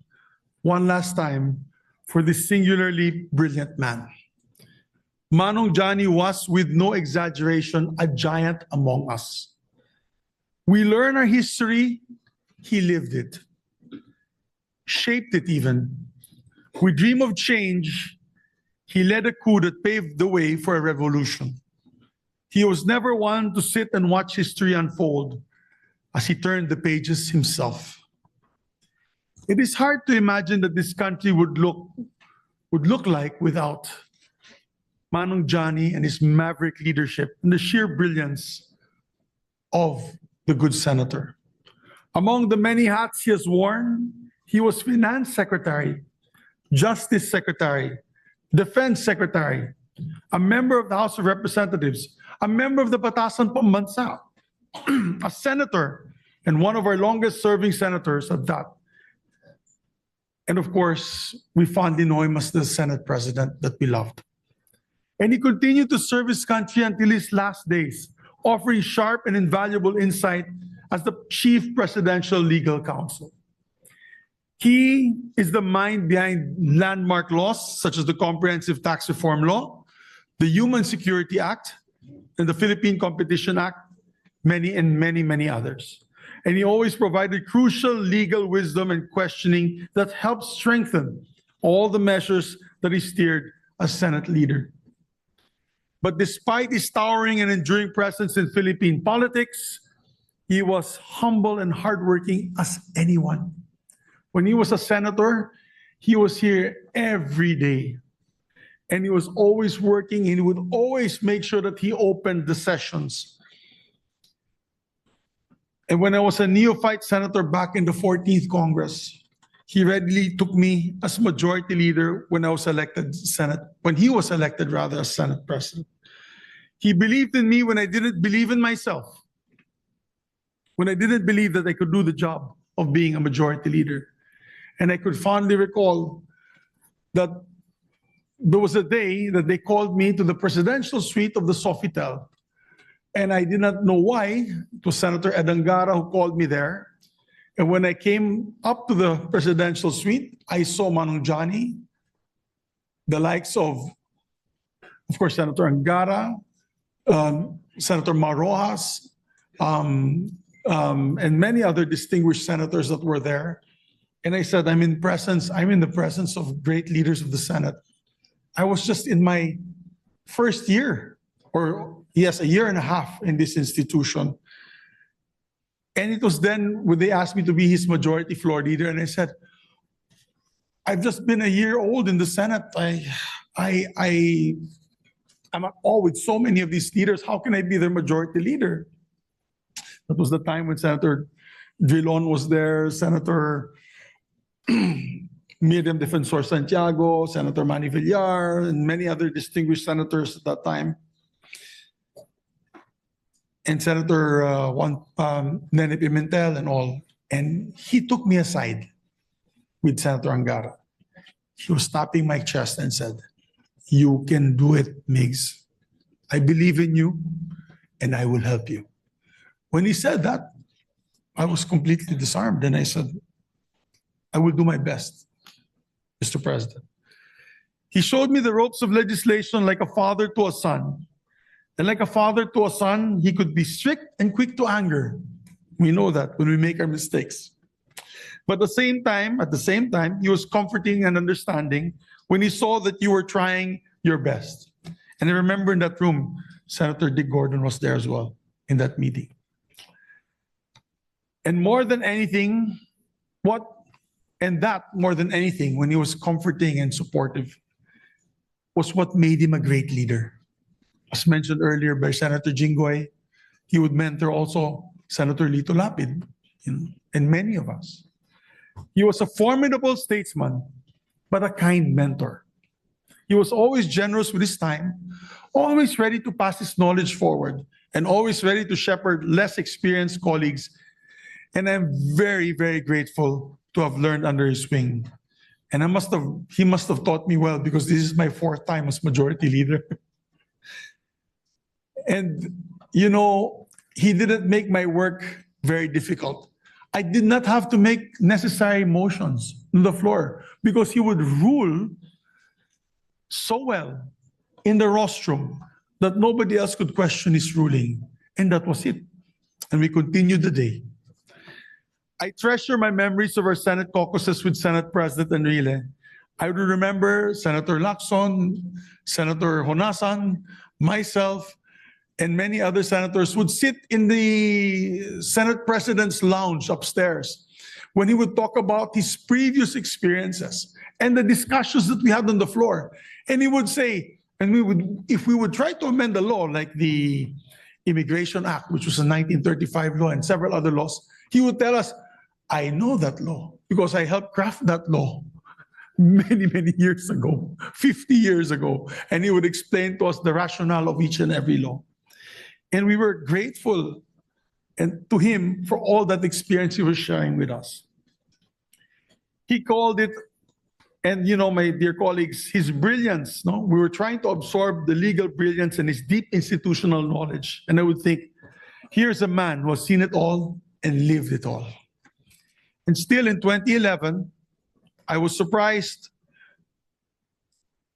one last time, for this singularly brilliant man. Manong Johnny was, with no exaggeration, a giant among us. We learn our history, he lived it, shaped it even. We dream of change, he led a coup that paved the way for a revolution. He was never one to sit and watch history unfold as he turned the pages himself. It is hard to imagine that this country would look like without Manong Johnny and his maverick leadership and the sheer brilliance of the good senator. Among the many hats he has worn, he was Finance Secretary, Justice Secretary, Defense Secretary, a member of the House of Representatives, a member of the Batasan Pambansa, a senator, and one of our longest serving senators at that. And of course, we fondly know him as the Senate President that we loved. And he continued to serve his country until his last days, offering sharp and invaluable insight as the Chief Presidential Legal Counsel. He is the mind behind landmark laws such as the Comprehensive Tax Reform Law, the Human Security Act, and the Philippine Competition Act, many others. And he always provided crucial legal wisdom and questioning that helped strengthen all the measures that he steered as Senate leader. But despite his towering and enduring presence in Philippine politics, he was humble and hardworking as anyone. When he was a senator, he was here every day. And he was always working, and he would always make sure that he opened the sessions. And when I was a neophyte senator back in the 14th Congress, he readily took me as majority leader when I was elected when he was elected rather as Senate President. He believed in me when I didn't believe in myself, when I didn't believe that I could do the job of being a majority leader. And I could fondly recall that there was a day that they called me to the presidential suite of the Sofitel. And I did not know why. It was Senator Edangara who called me there. And when I came up to the presidential suite, I saw Manong Johnny, the likes of course, Senator Angara, Senator Marojas, and many other distinguished senators that were there. And I said, I'm in the presence of great leaders of the Senate. I was just in my first year, or yes, a year and a half in this institution. And it was then when they asked me to be his majority floor leader, and I said, I've just been a year old in the Senate. I'm all with so many of these leaders. How can I be their majority leader? That was the time when Senator Drilon was there, Senator Miriam Defensor Santiago, Senator Manny Villar, and many other distinguished senators at that time. And Senator Juan Nene Pimentel and all. And he took me aside with Senator Angara. He was tapping my chest and said, "You can do it, Migs. I believe in you and I will help you." When he said that, I was completely disarmed and I said, I will do my best, Mr. President. He showed me the ropes of legislation like a father to a son. And like a father to a son, he could be strict and quick to anger. We know that when we make our mistakes. But at the same time, he was comforting and understanding when he saw that you were trying your best. And I remember in that room, Senator Dick Gordon was there as well in that meeting. And more than anything, more than anything, when he was comforting and supportive, was what made him a great leader. As mentioned earlier by Senator Jinggoy, he would mentor also Senator Lito Lapid, and many of us. He was a formidable statesman, but a kind mentor. He was always generous with his time, always ready to pass his knowledge forward, and always ready to shepherd less experienced colleagues. And I'm very, very grateful to have learned under his wing. And he must have taught me well because this is my fourth time as majority leader. And, you know, he didn't make my work very difficult. I did not have to make necessary motions on the floor because he would rule so well in the rostrum that nobody else could question his ruling. And that was it. And we continued the day. I treasure my memories of our Senate caucuses with Senate President Enrile. I would remember Senator Lacson, Senator Honasan, myself, and many other senators would sit in the Senate President's lounge upstairs when he would talk about his previous experiences and the discussions that we had on the floor. And he would say, and if we would try to amend the law, like the Immigration Act, which was a 1935 law and several other laws, he would tell us, I know that law because I helped craft that law many, many years ago, 50 years ago. And he would explain to us the rationale of each and every law. And we were grateful to him for all that experience he was sharing with us. He called it, and you know, my dear colleagues, his brilliance. No, we were trying to absorb the legal brilliance and his deep institutional knowledge. And I would think, here's a man who has seen it all and lived it all. And still in 2011, I was surprised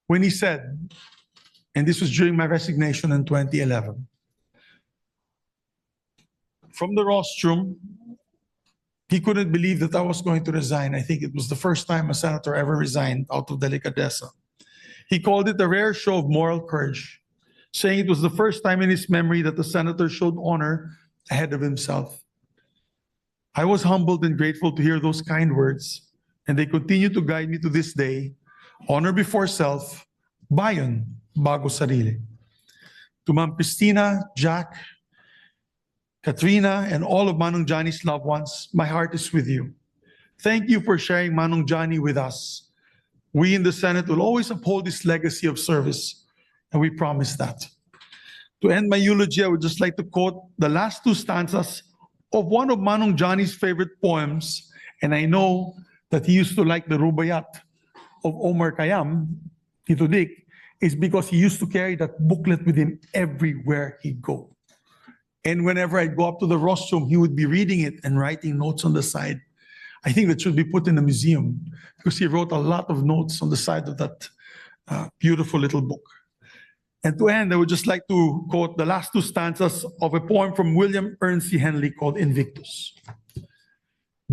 when he said, and this was during my resignation in 2011, from the rostrum, he couldn't believe that I was going to resign. I think it was the first time a senator ever resigned out of delicadeza. He called it a rare show of moral courage, saying it was the first time in his memory that the senator showed honor ahead of himself. I was humbled and grateful to hear those kind words, and they continue to guide me to this day. Honor before self, bayon bago sarili. To Ma'am Christina, Jack, Katrina, and all of Manong Johnny's loved ones, my heart is with you. Thank you for sharing Manong Johnny with us. We in the Senate will always uphold his legacy of service, and we promise that. To end my eulogy, I would just like to quote the last two stanzas of one of Manong Johnny's favorite poems, and I know that he used to like the Rubaiyat of Omar Khayyam, Tito Dick, is because he used to carry that booklet with him everywhere he'd go. And whenever I'd go up to the rostrum, he would be reading it and writing notes on the side. I think that should be put in a museum because he wrote a lot of notes on the side of that beautiful little book. And to end, I would just like to quote the last two stanzas of a poem from William Ernest Henley called Invictus.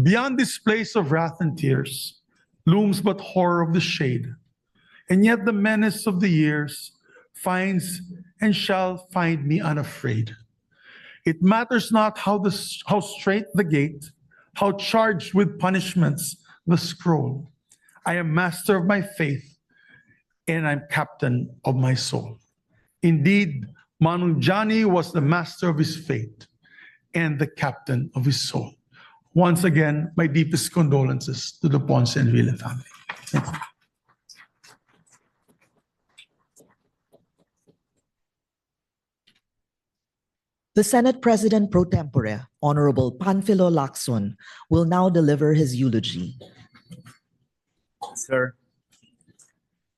Beyond this place of wrath and tears looms but horror of the shade, and yet the menace of the years finds and shall find me unafraid. It matters not how straight the gate, how charged with punishments the scroll. I am master of my faith, and I'm captain of my soul. Indeed, Manong Johnny was the master of his fate and the captain of his soul. Once again, my deepest condolences to the Ponce and Enrile family. Thank you. The Senate President pro tempore, Honorable Panfilo Lacson, will now deliver his eulogy. Sir,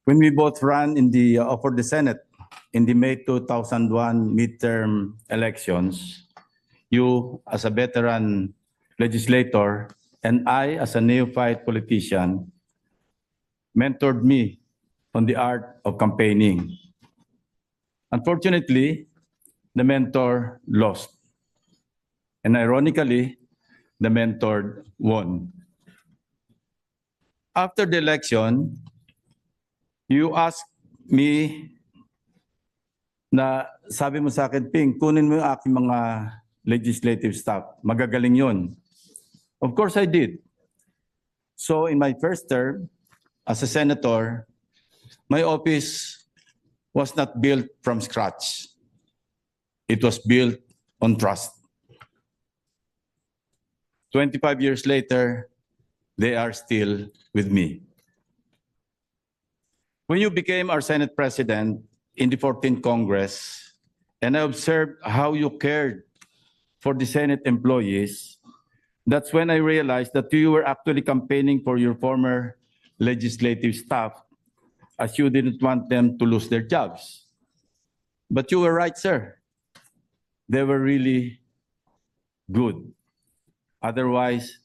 when we both ran for the Senate in the May 2001 midterm elections, you as a veteran legislator and I as a neophyte politician mentored me on the art of campaigning. Unfortunately, the mentor lost. And ironically, the mentor won. After the election, you asked me na sabi mo sa akin, Ping, kunin mo yung aking mga legislative staff. Magagaling yun. Of course I did. So in my first term as a senator, my office was not built from scratch. It was built on trust. 25 years later, they are still with me. When you became our Senate President in the 14th Congress, and I observed how you cared for the Senate employees, That's when I realized that you were actually campaigning for your former legislative staff, as you didn't want them to lose their jobs. But you were right, sir. They were really good. Otherwise,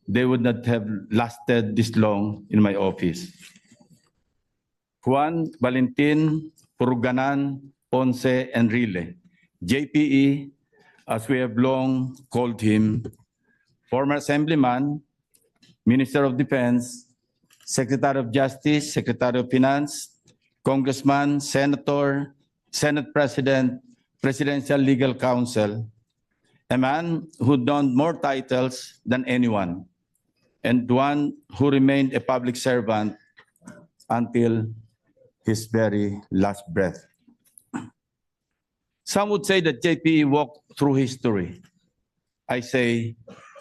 they would not have lasted this long in my office. Juan, Valentin, Puruganan, Ponce, Enrile, JPE, as we have long called him, former Assemblyman, Minister of Defense, Secretary of Justice, Secretary of Finance, Congressman, Senator, Senate President, Presidential Legal Counsel, a man who donned more titles than anyone, and one who remained a public servant until his very last breath. Some would say that JPE walked through history. I say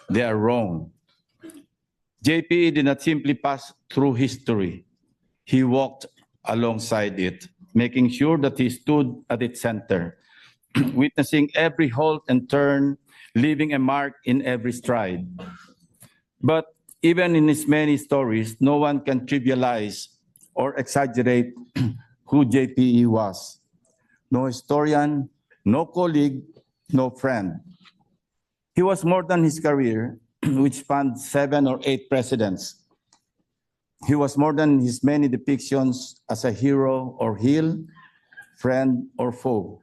they are wrong. JPE did not simply pass through history. He walked alongside it, making sure that he stood at its center, witnessing every halt and turn, leaving a mark in every stride. But even in his many stories, no one can trivialize or exaggerate who JPE was. No historian, no colleague, no friend. He was more than his career, which spanned 7 or 8 presidents. He was more than his many depictions as a hero or heel, friend or foe.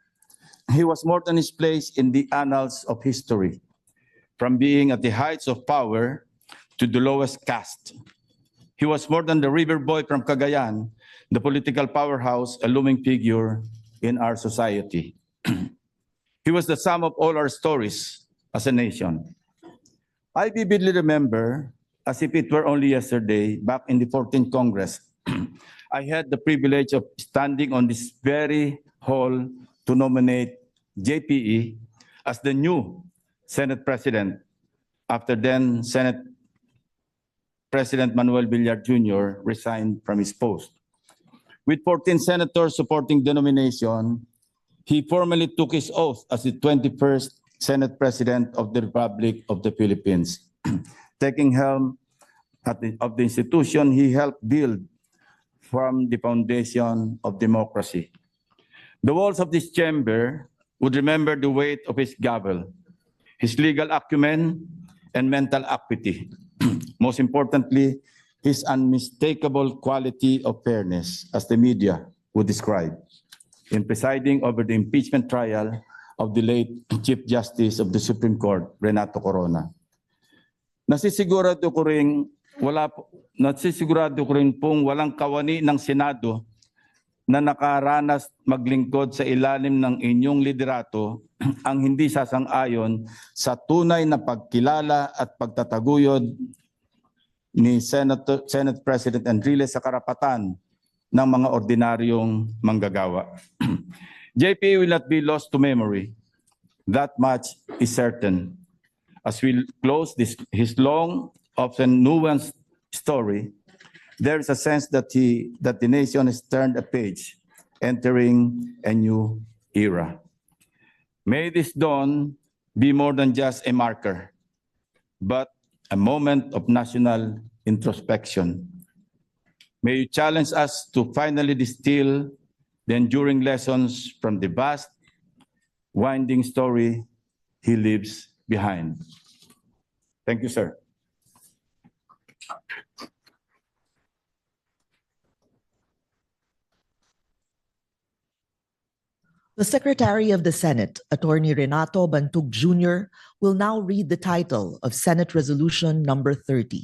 He was more than his place in the annals of history, from being at the heights of power to the lowest caste. He was more than the river boy from Cagayan, the political powerhouse, a looming figure in our society. He was the sum of all our stories as a nation. I vividly remember, as if it were only yesterday, back in the 14th Congress, I had the privilege of standing on this very hall to nominate JPE as the new Senate President after then Senate President Manuel Villar Jr. resigned from his post. With 14 senators supporting the nomination, he formally took his oath as the 21st Senate President of the Republic of the Philippines, taking helm of the institution he helped build from the foundation of democracy. The walls of this chamber would remember the weight of his gavel, his legal acumen, and mental acuity. Most importantly, his unmistakable quality of fairness, as the media would describe, in presiding over the impeachment trial of the late Chief Justice of the Supreme Court, Renato Corona. Nasisigurado ko rin pong walang kawani ng Senado na nakaranas maglingkod sa ilalim ng inyong liderato ang hindi sasang-ayon sa tunay na pagkilala at pagtataguyod ni Senate President Enrile sa karapatan ng mga ordinaryong manggagawa. JP will not be lost to memory. That much is certain. As we close his long, often nuanced story, there is a sense that the nation has turned a page, entering a new era. May this dawn be more than just a marker, but a moment of national introspection. May you challenge us to finally distill the enduring lessons from the vast, winding story he leaves behind. Thank you, sir. The Secretary of the Senate, Attorney Renato Bantug Jr., will now read the title of Senate Resolution Number 30.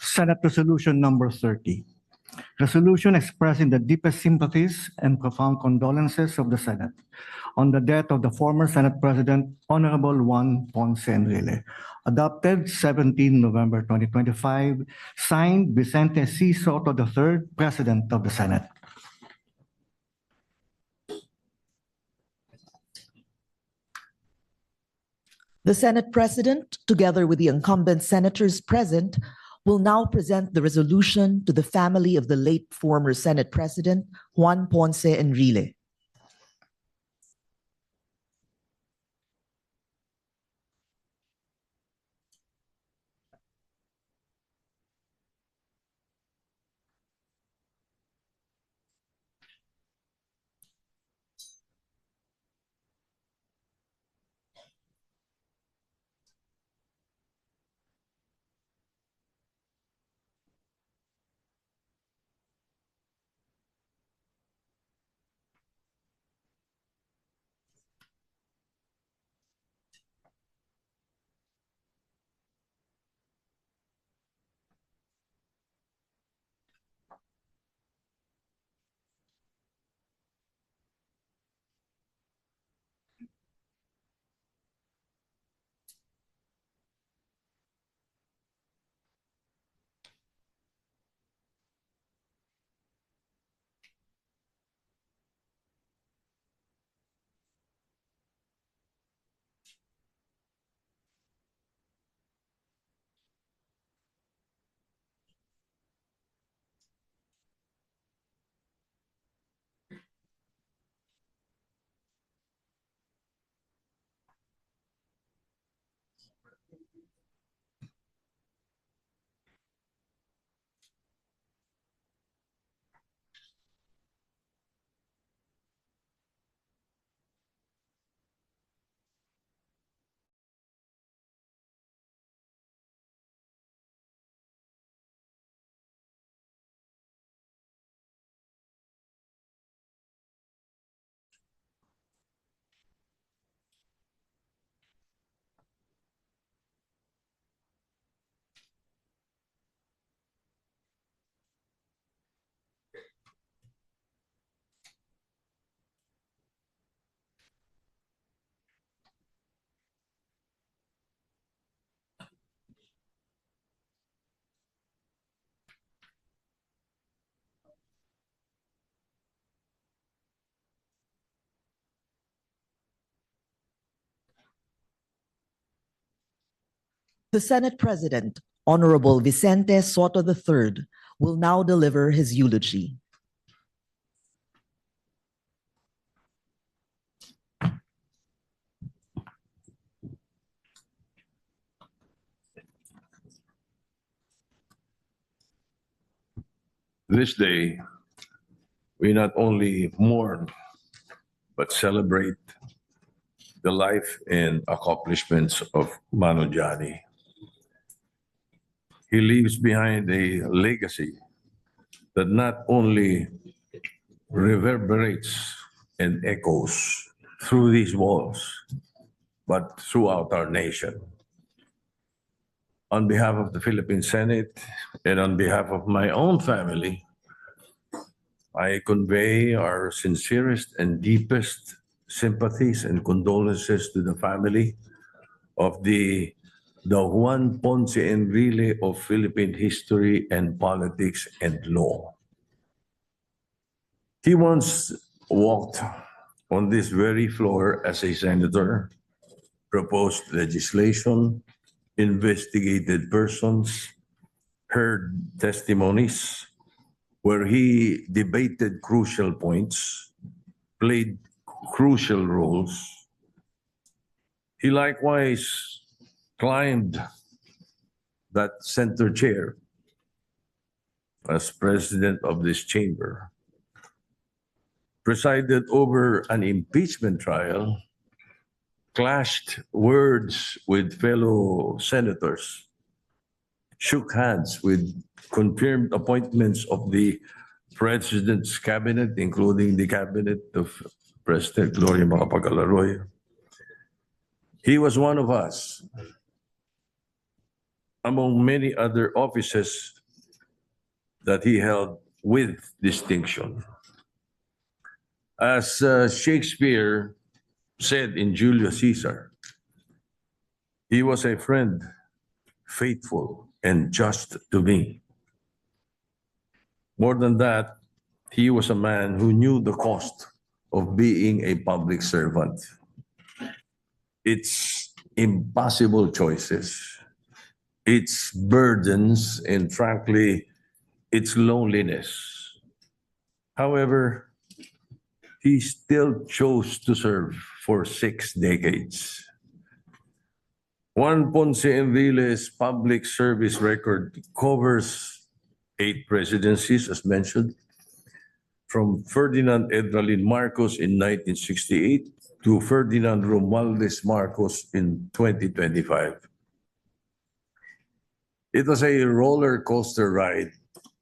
Senate Resolution Number 30. Resolution expressing the deepest sympathies and profound condolences of the Senate on the death of the former Senate President, Honorable Juan Ponce Enrile, adopted 17 November 2025, signed Vicente C. Soto III, President of the Senate. The Senate President, together with the incumbent senators present, will now present the resolution to the family of the late former Senate President, Juan Ponce Enrile. The Senate President, Honorable Vicente Soto III, will now deliver his eulogy. This day, we not only mourn, but celebrate the life and accomplishments of Mano Johnny. He leaves behind a legacy that not only reverberates and echoes through these walls, but throughout our nation. On behalf of the Philippine Senate and on behalf of my own family, I convey our sincerest and deepest sympathies and condolences to the family of the Juan Ponce Enrile of Philippine history and politics and law. He once walked on this very floor as a senator, proposed legislation, investigated persons, heard testimonies, where he debated crucial points, played crucial roles. He likewise climbed that center chair as president of this chamber, presided over an impeachment trial, clashed words with fellow senators, shook hands with confirmed appointments of the president's cabinet, including the cabinet of President Gloria Macapagal-Arroyo. He was one of us, among many other offices that he held with distinction. As Shakespeare said in Julius Caesar, he was a friend, faithful and just to me. More than that, he was a man who knew the cost of being a public servant. Its impossible choices, its burdens, and frankly, its loneliness. However, he still chose to serve for 6 decades. Juan Ponce Enrile's public service record covers 8 presidencies, as mentioned, from Ferdinand Enrile Marcos in 1968 to Ferdinand Romualdez Marcos in 2025. It was a roller coaster ride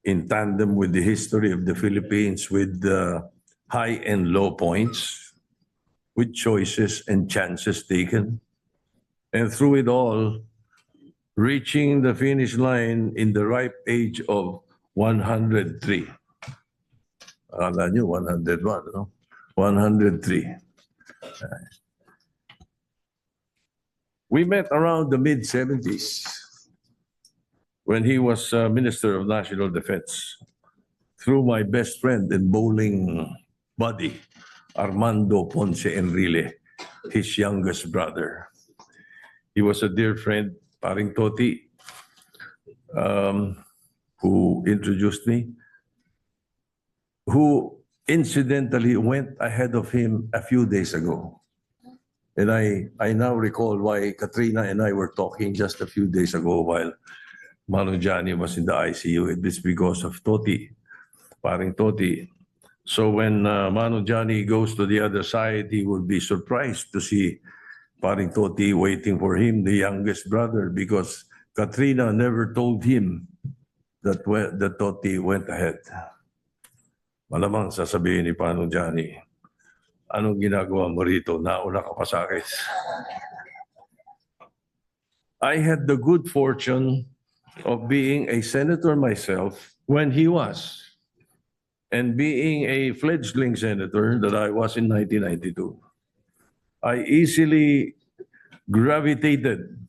in tandem with the history of the Philippines, with high and low points, with choices and chances taken. And through it all, reaching the finish line in the ripe age of 103. Akala nyo, 101, no? 103. We met around the mid-70s when he was Minister of National Defense through my best friend and bowling buddy, Armando Ponce Enrile, his youngest brother. He was a dear friend, Paring Toti, who introduced me, who incidentally went ahead of him a few days ago. And I now recall why Katrina and I were talking just a few days ago while Mano Johnny was in the ICU. It is because of Toti, Paring Toti. So when Mano Johnny goes to the other side, he will be surprised to see Paring Toti waiting for him, the youngest brother, because Katrina never told him that Toti went ahead. Malamang sasabihin ni Mano Johnny, anong ginagawa mo rito? Nauna ka pa sa akin. I had the good fortune of being a senator myself when he was, and being a fledgling senator that I was in 1992. I easily gravitated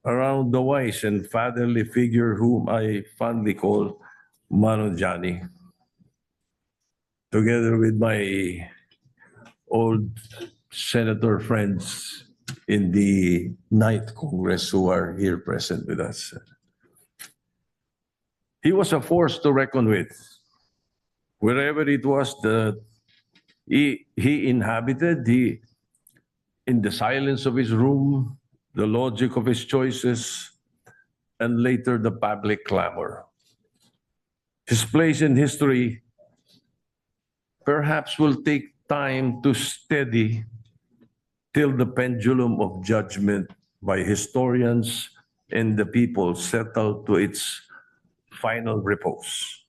around the wise and fatherly figure whom I fondly call Mano Johnny. Together with my old senator friends, in the 9th Congress who are here present with us. He was a force to reckon with. Wherever it was that he inhabited, in the silence of his room, the logic of his choices, and later the public clamor. His place in history perhaps will take time to steady till the pendulum of judgment by historians and the people settle to its final repose.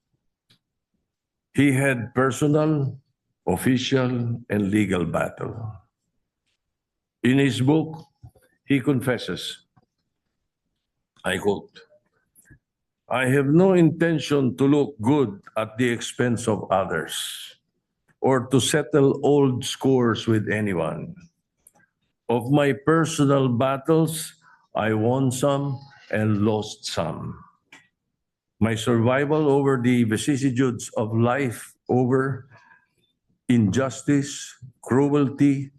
He had personal, official, and legal battle. In his book, he confesses, I quote, "I have no intention to look good at the expense of others or to settle old scores with anyone. Of my personal battles, I won some and lost some. My survival over the vicissitudes of life, over injustice, cruelty,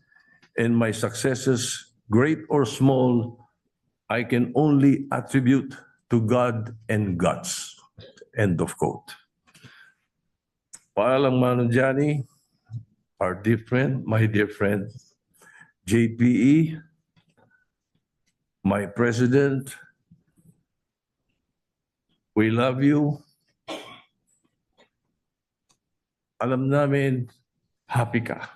and my successes, great or small, I can only attribute to God and guts." End of quote. Paalang Manong Johnny, our dear friend, my dear friend, JPE, my president, we love you. Alam namin, happy ka.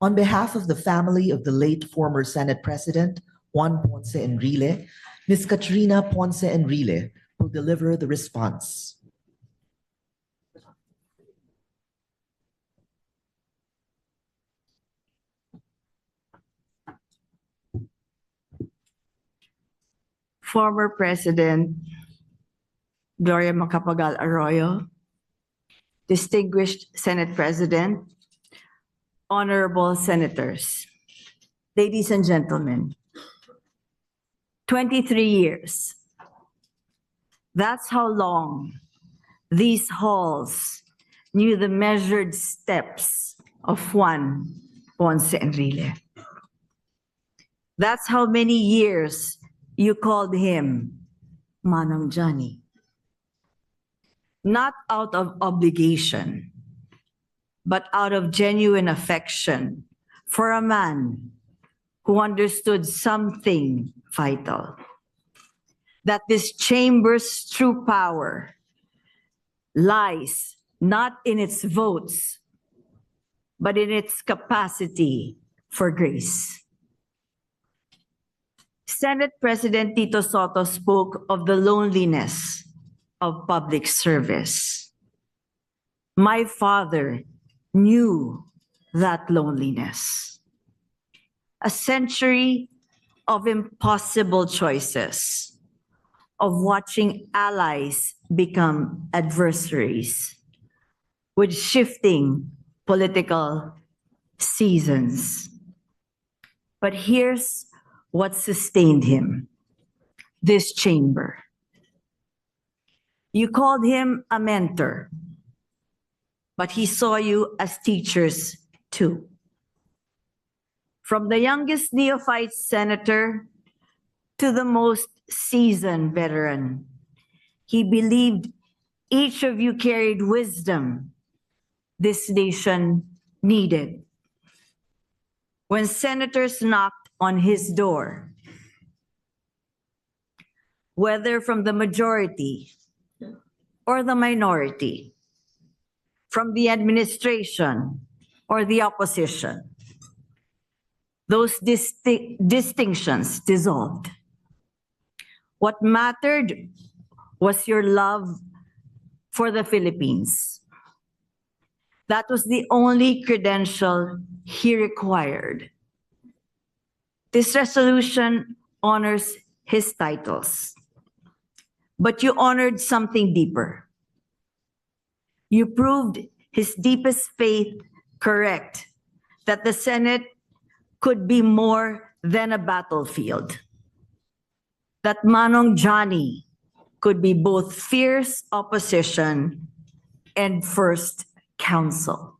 On behalf of the family of the late former Senate President, Juan Ponce Enrile, Ms. Katrina Ponce Enrile will deliver the response. Former President Gloria Macapagal Arroyo, distinguished Senate President, honorable senators, ladies and gentlemen, 23 years. That's how long these halls knew the measured steps of Juan Ponce Enrile. That's how many years you called him Manong Johnny. Not out of obligation, but out of genuine affection for a man who understood something vital. That this chamber's true power lies not in its votes, but in its capacity for grace. Senate President Tito Soto spoke of the loneliness of public service. My father knew that loneliness. A century of impossible choices, of watching allies become adversaries, with shifting political seasons. But here's what sustained him: this chamber. You called him a mentor, but he saw you as teachers too. From the youngest neophyte senator to the most seasoned veteran, he believed each of you carried wisdom this nation needed. When senators knocked on his door, whether from the majority or the minority, from the administration or the opposition, those distinctions dissolved. What mattered was your love for the Philippines. That was the only credential he required. This resolution honors his titles, but you honored something deeper. You proved his deepest faith correct, that the Senate could be more than a battlefield. that Manong Johnny could be both fierce opposition and first counsel.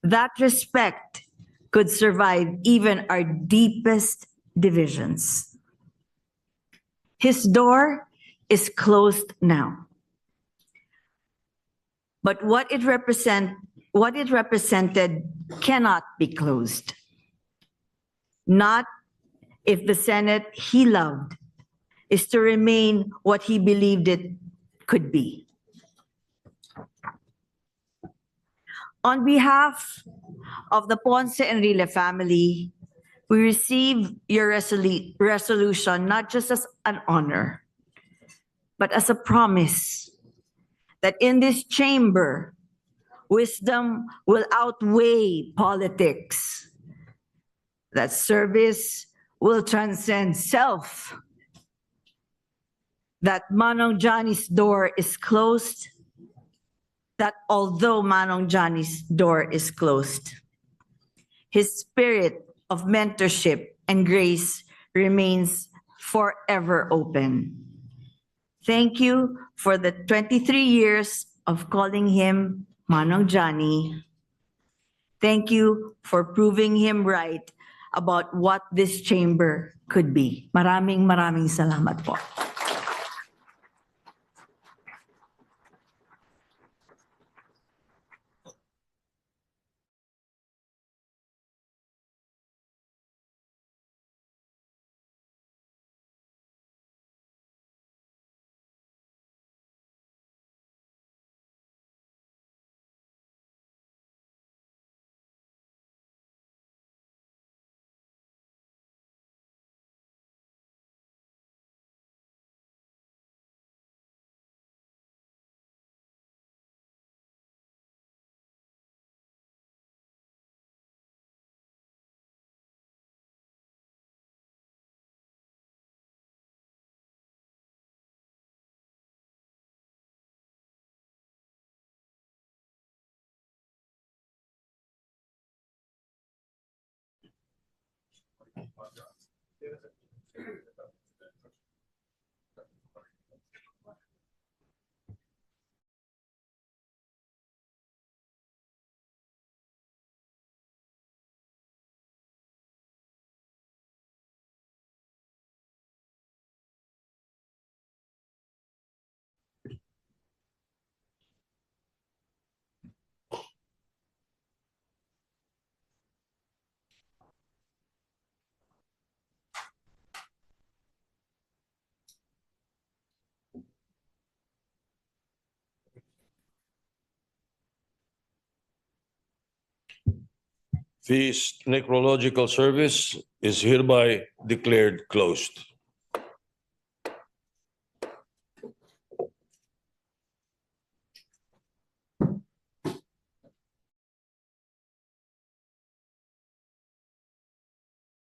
That respect could survive even our deepest divisions. His door is closed now. But what it represented cannot be closed. Not if the Senate he loved is to remain what he believed it could be. On behalf of the Ponce Enrile family, we receive your resolution not just as an honor, but as a promise that in this chamber, wisdom will outweigh politics, that service will transcend self, that Manong Johnny's door is closed, that although Manong Johnny's door is closed, his spirit of mentorship and grace remains forever open. Thank you for the 23 years of calling him Manong Johnny. Thank you for proving him right about what this chamber could be. Maraming salamat po. This necrological service is hereby declared closed.